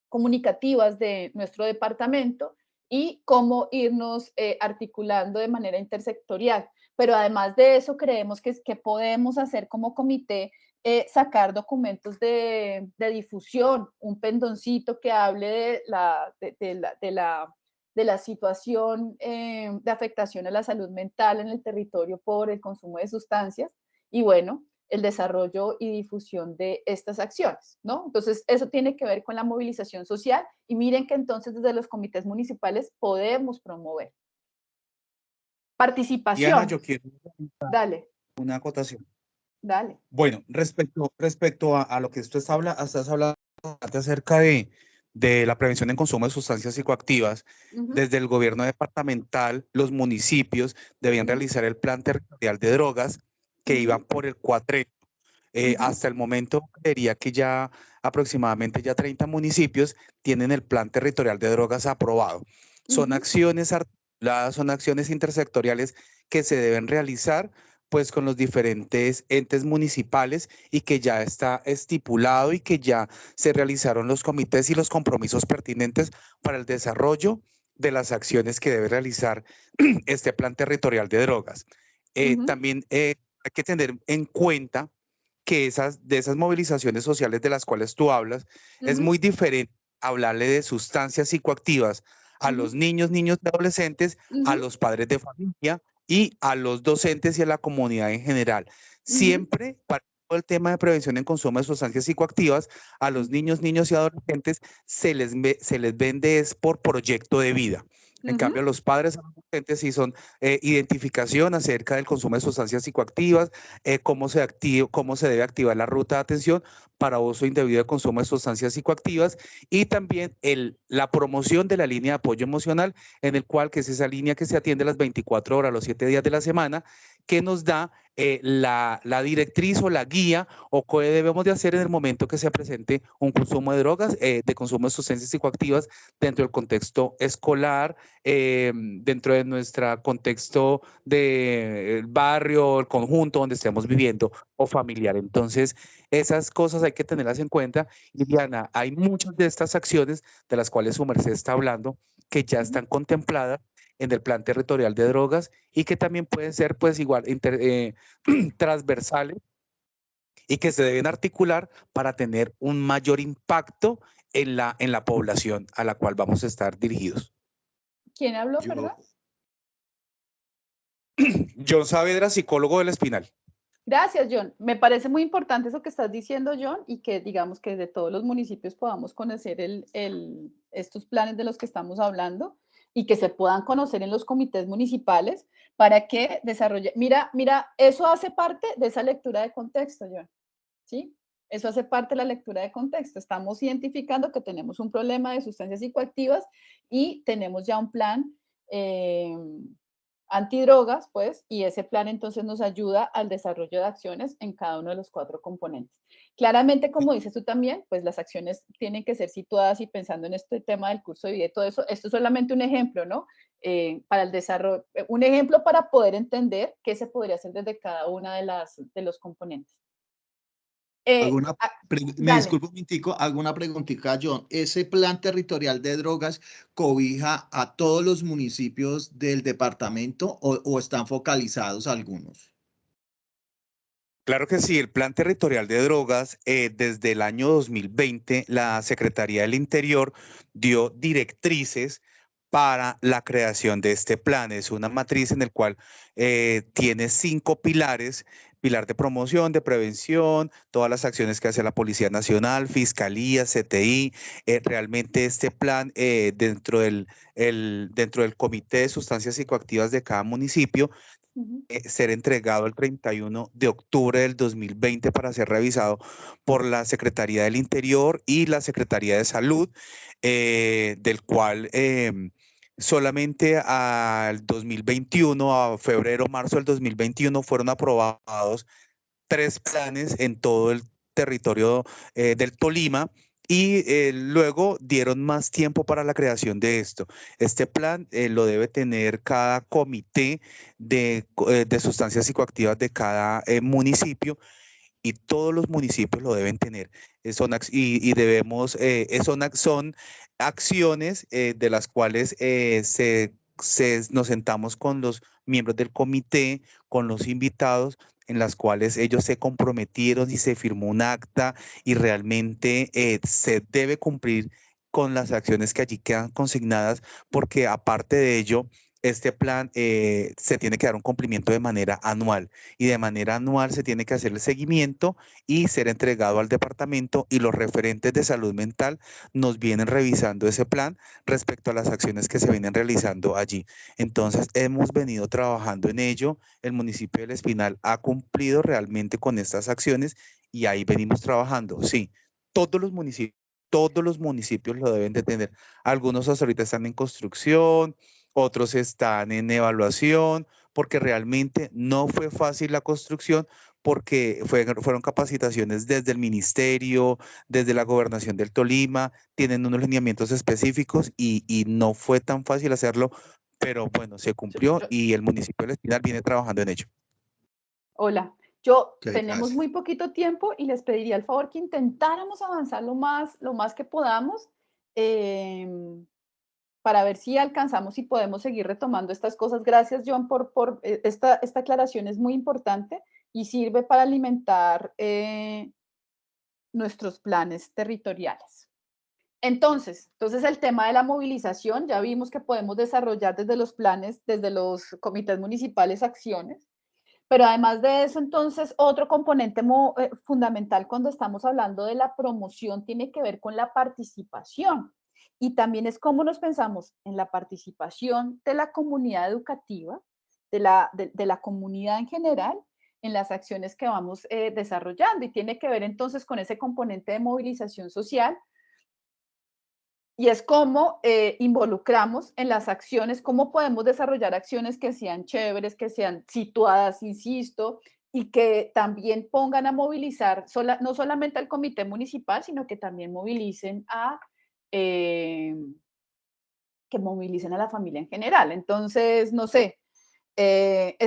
comunicativas de nuestro departamento y cómo irnos articulando de manera intersectorial. Pero además de eso, creemos que podemos hacer como comité sacar documentos de difusión, un pendoncito que hable de la situación de afectación a la salud mental en el territorio por el consumo de sustancias y bueno, el desarrollo y difusión de estas acciones, ¿no? Entonces, eso tiene que ver con la movilización social y miren que entonces desde los comités municipales podemos promover. Diana, Participación. yo quiero Dale, una acotación. dale. Bueno, respecto a lo que estás hablando acerca de la prevención en consumo de sustancias psicoactivas, desde el gobierno departamental, los municipios debían realizar el plan territorial de drogas que iban por el cuatrenio. Hasta el momento, creería que ya aproximadamente ya 30 municipios tienen el plan territorial de drogas aprobado. Son acciones articuladas, son acciones intersectoriales que se deben realizar pues con los diferentes entes municipales y que ya está estipulado y que ya se realizaron los comités y los compromisos pertinentes para el desarrollo de las acciones que debe realizar este plan territorial de drogas. También hay que tener en cuenta que de esas movilizaciones sociales de las cuales tú hablas, es muy diferente hablarle de sustancias psicoactivas a los niños, niños y adolescentes, a los padres de familia y a los docentes y a la comunidad en general. Siempre para todo el tema de prevención en consumo de sustancias psicoactivas, a los niños, niños y adolescentes se les vende es por proyecto de vida. En cambio, los padres adolescentes sí son identificación acerca del consumo de sustancias psicoactivas, cómo se debe activar la ruta de atención para uso indebido de consumo de sustancias psicoactivas y también la promoción de la línea de apoyo emocional, en el cual que es esa línea que se atiende las 24 horas, los 7 días de la semana, que nos da la directriz o la guía o qué debemos de hacer en el momento que se presente un consumo de drogas, de consumo de sustancias psicoactivas dentro del contexto escolar, dentro de nuestro contexto del barrio, el conjunto donde estemos viviendo o familiar. Entonces, esas cosas hay que tenerlas en cuenta. Y Diana, hay muchas de estas acciones de las cuales su merced está hablando que ya están contempladas en el plan territorial de drogas y que también pueden ser pues igual transversales y que se deben articular para tener un mayor impacto en la población a la cual vamos a estar dirigidos. ¿Quién habló, perdón? John Saavedra, psicólogo del Espinal. Gracias, John. Me parece muy importante eso que estás diciendo, John, y que digamos que de todos los municipios podamos conocer estos planes de los que estamos hablando y que se puedan conocer en los comités municipales para que desarrolle. Mira, eso hace parte de esa lectura de contexto, John. ¿Sí? Eso hace parte de la lectura de contexto. Estamos identificando que tenemos un problema de sustancias psicoactivas y tenemos ya un plan antidrogas, pues, y ese plan entonces nos ayuda al desarrollo de acciones en cada uno de los 4 componentes. Claramente, como dices tú también, pues las acciones tienen que ser situadas y pensando en este tema del curso de vida y todo eso, esto es solamente un ejemplo, ¿no? Para el desarrollo, un ejemplo para poder entender qué se podría hacer desde cada una de los componentes. Me Dale. disculpo un minutico, hago una preguntita, John. ¿Ese plan territorial de drogas cobija a todos los municipios del departamento o están focalizados algunos? Claro que sí, el Plan Territorial de Drogas, desde el año 2020, la Secretaría del Interior dio directrices para la creación de este plan. Es una matriz en el cual tiene 5 pilares: pilar de promoción, de prevención, todas las acciones que hace la Policía Nacional, Fiscalía, CTI. Realmente este plan, dentro del Comité de Sustancias Psicoactivas de cada municipio, ser entregado el 31 de octubre del 2020 para ser revisado por la Secretaría del Interior y la Secretaría de Salud, del cual solamente al 2021, a febrero, marzo del 2021, fueron aprobados 3 planes en todo el territorio del Tolima. Y luego dieron más tiempo para la creación de esto. Este plan lo debe tener cada comité de sustancias psicoactivas de cada municipio, y todos los municipios lo deben tener. Y debemos, son acciones de las cuales nos sentamos con los miembros del comité, con los invitados, en las cuales ellos se comprometieron y se firmó un acta, y realmente se debe cumplir con las acciones que allí quedan consignadas, porque aparte de ello, este plan se tiene que dar un cumplimiento de manera anual, y de manera anual se tiene que hacer el seguimiento y ser entregado al departamento, y los referentes de salud mental nos vienen revisando ese plan respecto a las acciones que se vienen realizando allí. Entonces, hemos venido trabajando en ello. El municipio del Espinal ha cumplido realmente con estas acciones y ahí venimos trabajando. Sí, todos los municipios lo deben de tener. Algunos hasta ahorita están en construcción, otros están en evaluación, porque realmente no fue fácil la construcción, porque fueron capacitaciones desde el ministerio, desde la gobernación del Tolima, tienen unos lineamientos específicos, y no fue tan fácil hacerlo, pero bueno, se cumplió y el municipio del Espinal viene trabajando en ello. Hola, Ok, tenemos gracias. muy poquito tiempo y les pediría el favor que intentáramos avanzar lo más que podamos, para ver si alcanzamos y podemos seguir retomando estas cosas. Gracias, John, por esta aclaración, es muy importante y sirve para alimentar nuestros planes territoriales. Entonces, el tema de la movilización, ya vimos que podemos desarrollar desde los planes, desde los comités municipales, acciones. Pero además de eso, entonces, otro componente fundamental cuando estamos hablando de la promoción tiene que ver con la participación. Y también es cómo nos pensamos en la participación de la comunidad educativa, de la comunidad en general, en las acciones que vamos desarrollando. Y tiene que ver entonces con ese componente de movilización social. Y es cómo involucramos en las acciones, cómo podemos desarrollar acciones que sean chéveres, que sean situadas, insisto, y que también pongan a movilizar no solamente al comité municipal, sino que también movilicen que movilicen a la familia en general. Entonces, no sé, eh,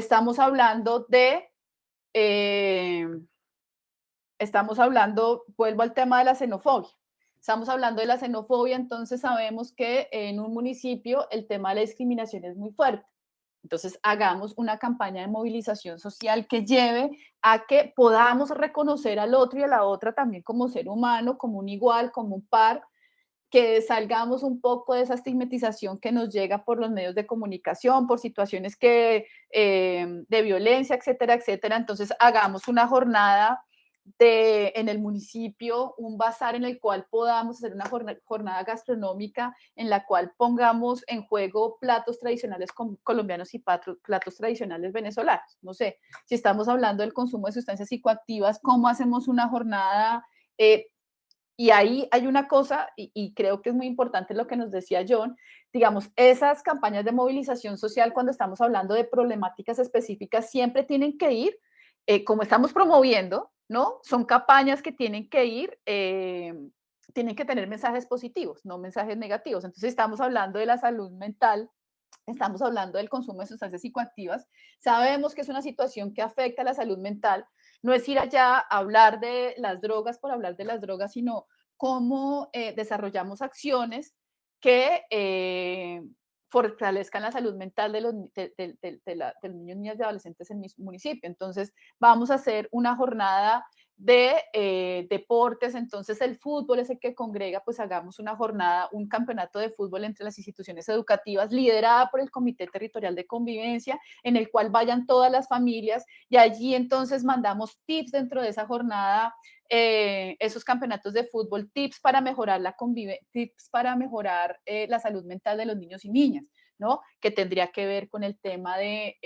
vuelvo al tema de la xenofobia. Estamos hablando de la xenofobia, entonces sabemos que en un municipio el tema de la discriminación es muy fuerte. Entonces, hagamos una campaña de movilización social que lleve a que podamos reconocer al otro y a la otra también como ser humano, como un igual, como un par, que salgamos un poco de esa estigmatización que nos llega por los medios de comunicación, por situaciones de violencia, etcétera, etcétera. Entonces, hagamos una jornada en el municipio, un bazar en el cual podamos hacer una jornada gastronómica en la cual pongamos en juego platos tradicionales colombianos y platos tradicionales venezolanos. No sé, si estamos hablando del consumo de sustancias psicoactivas, ¿cómo hacemos una jornada? Y ahí hay una cosa, y creo que es muy importante lo que nos decía John, digamos, esas campañas de movilización social, cuando estamos hablando de problemáticas específicas, siempre tienen que ir, como estamos promoviendo, ¿no? Son campañas que tienen que ir, tienen que tener mensajes positivos, no mensajes negativos. Entonces, estamos hablando de la salud mental, estamos hablando del consumo de sustancias psicoactivas, sabemos que es una situación que afecta a la salud mental, no es ir allá a hablar de las drogas por hablar de las drogas, sino cómo desarrollamos acciones que fortalezcan la salud mental de los niños, niñas y adolescentes en mi municipio. Entonces, vamos a hacer una jornada de deportes, entonces el fútbol es el que congrega, pues hagamos una jornada, un campeonato de fútbol entre las instituciones educativas liderada por el Comité Territorial de Convivencia, en el cual vayan todas las familias y allí entonces mandamos tips dentro de esa jornada, esos campeonatos de fútbol, tips para mejorar la tips para mejorar la salud mental de los niños y niñas, ¿no? Que tendría que ver con el tema de,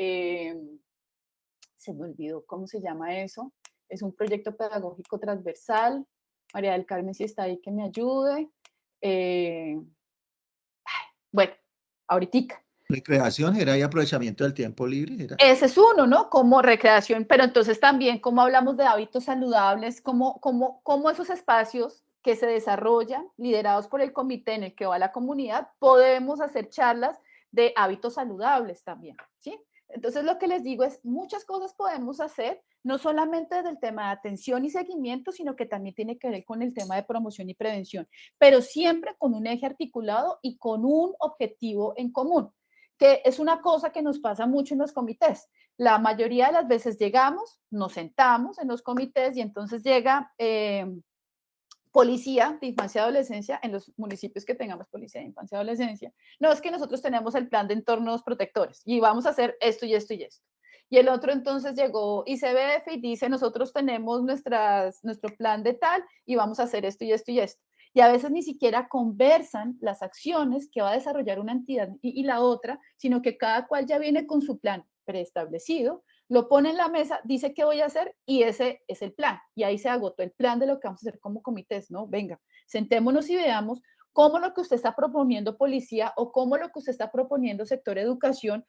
se me olvidó cómo se llama eso, es un proyecto pedagógico transversal. María del Carmen, si está ahí, que me ayude. Bueno, ahorita. Recreación era y aprovechamiento del tiempo libre. Era. Ese es uno, ¿no? Como recreación, pero entonces también cómo hablamos de hábitos saludables, cómo esos espacios que se desarrollan, liderados por el comité en el que va la comunidad, podemos hacer charlas de hábitos saludables también, ¿sí? Entonces lo que les digo es, muchas cosas podemos hacer, no solamente desde el tema de atención y seguimiento, sino que también tiene que ver con el tema de promoción y prevención, pero siempre con un eje articulado y con un objetivo en común, que es una cosa que nos pasa mucho en los comités. La mayoría de las veces llegamos, nos sentamos en los comités y entonces llega policía de infancia y adolescencia en los municipios que tengamos policía de infancia y adolescencia. No, es que nosotros tenemos el plan de entornos protectores y vamos a hacer esto y esto y esto. Y el otro entonces llegó ICBF y dice, nosotros tenemos nuestro plan de tal y vamos a hacer esto y esto y esto. Y a veces ni siquiera conversan las acciones que va a desarrollar una entidad y la otra, sino que cada cual ya viene con su plan preestablecido, lo pone en la mesa, dice qué voy a hacer y ese es el plan. Y ahí se agotó el plan de lo que vamos a hacer como comités, ¿no? Venga, sentémonos y veamos cómo lo que usted está proponiendo policía o cómo lo que usted está proponiendo sector educación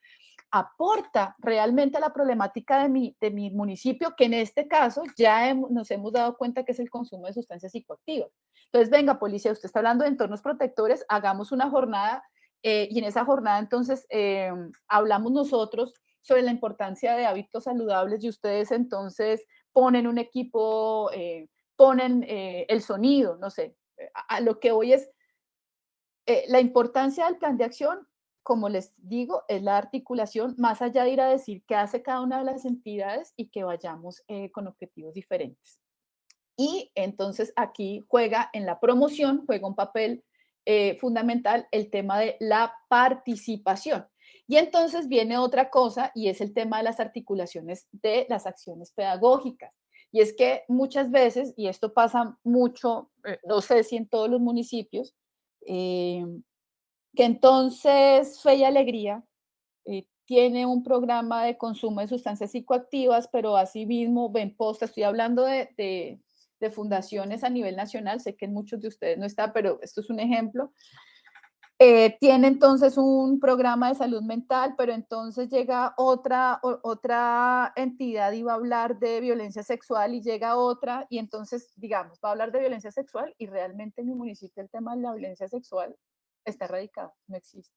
aporta realmente a la problemática de mi municipio, que en este caso ya nos hemos dado cuenta que es el consumo de sustancias psicoactivas. Entonces, venga, policía, usted está hablando de entornos protectores, hagamos una jornada y en esa jornada entonces hablamos nosotros sobre la importancia de hábitos saludables y ustedes entonces ponen un equipo, ponen el sonido, no sé. A lo que hoy es la importancia del plan de acción, como les digo, es la articulación, más allá de ir a decir qué hace cada una de las entidades y que vayamos con objetivos diferentes. Y entonces aquí juega en la promoción, juega un papel fundamental el tema de la participación. Y entonces viene otra cosa y es el tema de las articulaciones de las acciones pedagógicas. Y es que muchas veces, y esto pasa mucho, no sé si en todos los municipios, que entonces Fe y Alegría tiene un programa de consumo de sustancias psicoactivas, pero asimismo Benposta, estoy hablando de fundaciones a nivel nacional, sé que en muchos de ustedes no está, pero esto es un ejemplo. Tiene entonces un programa de salud mental, pero entonces llega otra entidad y va a hablar de violencia sexual y llega otra y entonces, digamos, va a hablar de violencia sexual y realmente en mi municipio el tema de la violencia sexual está erradicado, no existe.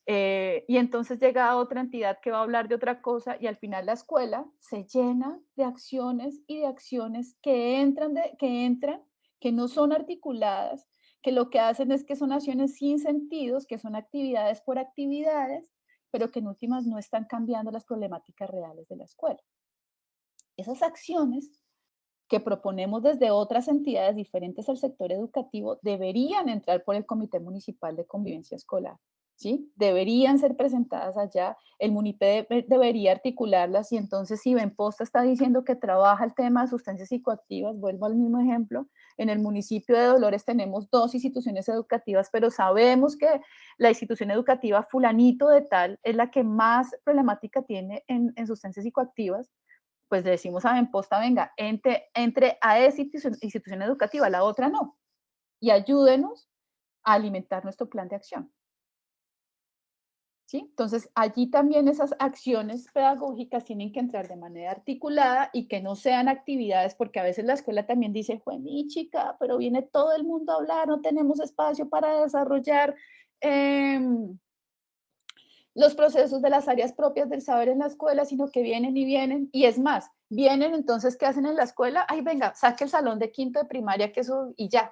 Y entonces llega otra entidad que va a hablar de otra cosa y al final la escuela se llena de acciones y de acciones que entran, que no son articuladas, que lo que hacen es que son acciones sin sentidos, que son actividades por actividades, pero que en últimas no están cambiando las problemáticas reales de la escuela. Esas acciones que proponemos desde otras entidades diferentes al sector educativo deberían entrar por el Comité Municipal de Convivencia Escolar, ¿sí? Deberían ser presentadas allá, el MUNIPE debería articularlas y entonces si Benposta está diciendo que trabaja el tema de sustancias psicoactivas, vuelvo al mismo ejemplo, en el municipio de Dolores tenemos 2 instituciones educativas, pero sabemos que la institución educativa fulanito de tal es la que más problemática tiene en sustancias psicoactivas, pues le decimos a Benposta, venga, entre a esa institución educativa, la otra no, y ayúdenos a alimentar nuestro plan de acción. ¿Sí? Entonces, allí también esas acciones pedagógicas tienen que entrar de manera articulada y que no sean actividades, porque a veces la escuela también dice, fue mi chica, pero viene todo el mundo a hablar, no tenemos espacio para desarrollar los procesos de las áreas propias del saber en la escuela, sino que vienen y vienen, y es más, vienen entonces, ¿qué hacen en la escuela? Ay, venga, saque el salón de quinto de primaria, que eso, y ya.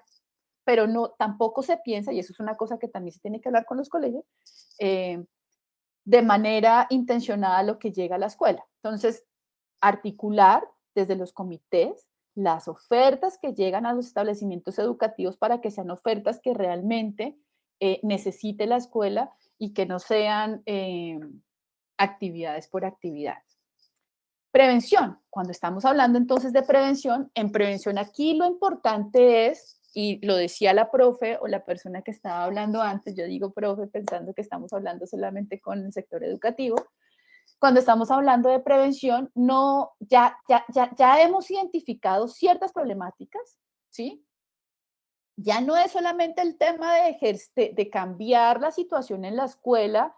Pero no, tampoco se piensa, y eso es una cosa que también se tiene que hablar con los colegios, de manera intencionada lo que llega a la escuela. Entonces, articular desde los comités las ofertas que llegan a los establecimientos educativos para que sean ofertas que realmente necesite la escuela y que no sean actividades por actividades. Prevención. Cuando estamos hablando entonces de prevención, en prevención aquí lo importante es, y lo decía la profe o la persona que estaba hablando antes, yo digo profe pensando que estamos hablando solamente con el sector educativo, cuando estamos hablando de prevención, ya hemos identificado ciertas problemáticas, ¿sí? Ya no es solamente el tema de cambiar la situación en la escuela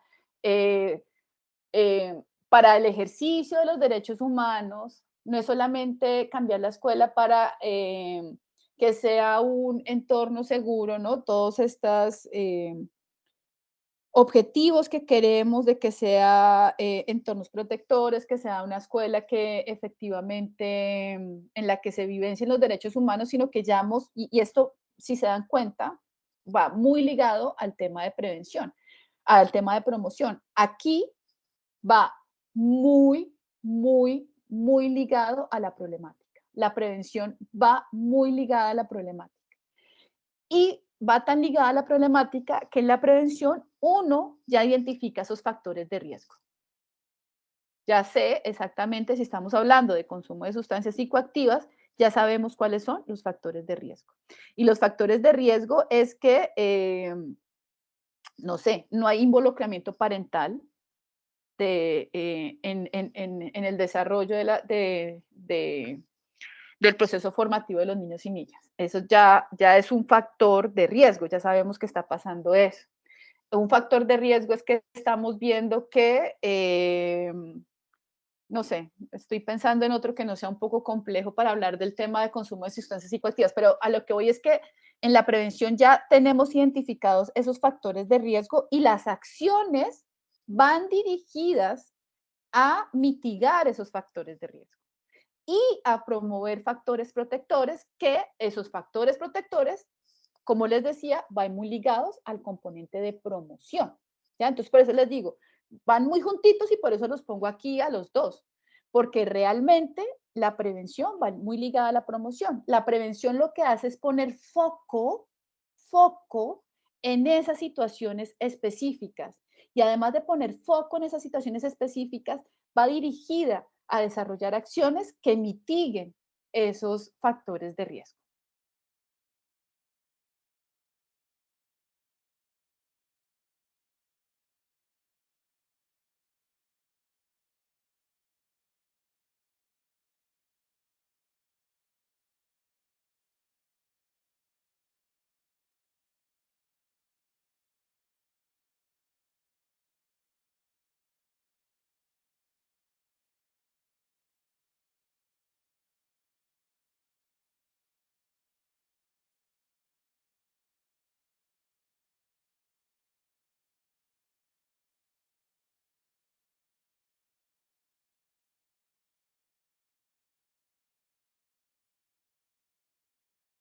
para el ejercicio de los derechos humanos, no es solamente cambiar la escuela para que sea un entorno seguro, ¿no? Todos estos objetivos que queremos de que sea entornos protectores, que sea una escuela que efectivamente en la que se vivencien los derechos humanos, sino que ya y esto, si se dan cuenta, va muy ligado al tema de prevención, al tema de promoción. Aquí va muy ligado a la problemática. La prevención va muy ligada a la problemática. Y va tan ligada a la problemática que en la prevención uno ya identifica esos factores de riesgo. Ya sé exactamente si estamos hablando de consumo de sustancias psicoactivas, ya sabemos cuáles son los factores de riesgo. Y los factores de riesgo es que, no sé, no hay involucramiento parental en el desarrollo del proceso formativo de los niños y niñas. Eso ya es un factor de riesgo, ya sabemos que está pasando eso. Un factor de riesgo es que estamos viendo que, no sé, estoy pensando en otro que no sea un poco complejo para hablar del tema de consumo de sustancias psicoactivas, pero a lo que voy es que en la prevención ya tenemos identificados esos factores de riesgo y las acciones van dirigidas a mitigar esos factores de riesgo y a promover factores protectores, que esos factores protectores, como les decía, van muy ligados al componente de promoción. ¿Ya? Entonces, por eso les digo, van muy juntitos y por eso los pongo aquí a los dos, porque realmente la prevención va muy ligada a la promoción. La prevención lo que hace es poner foco en esas situaciones específicas. Y además de poner foco en esas situaciones específicas, va dirigida a desarrollar acciones que mitiguen esos factores de riesgo.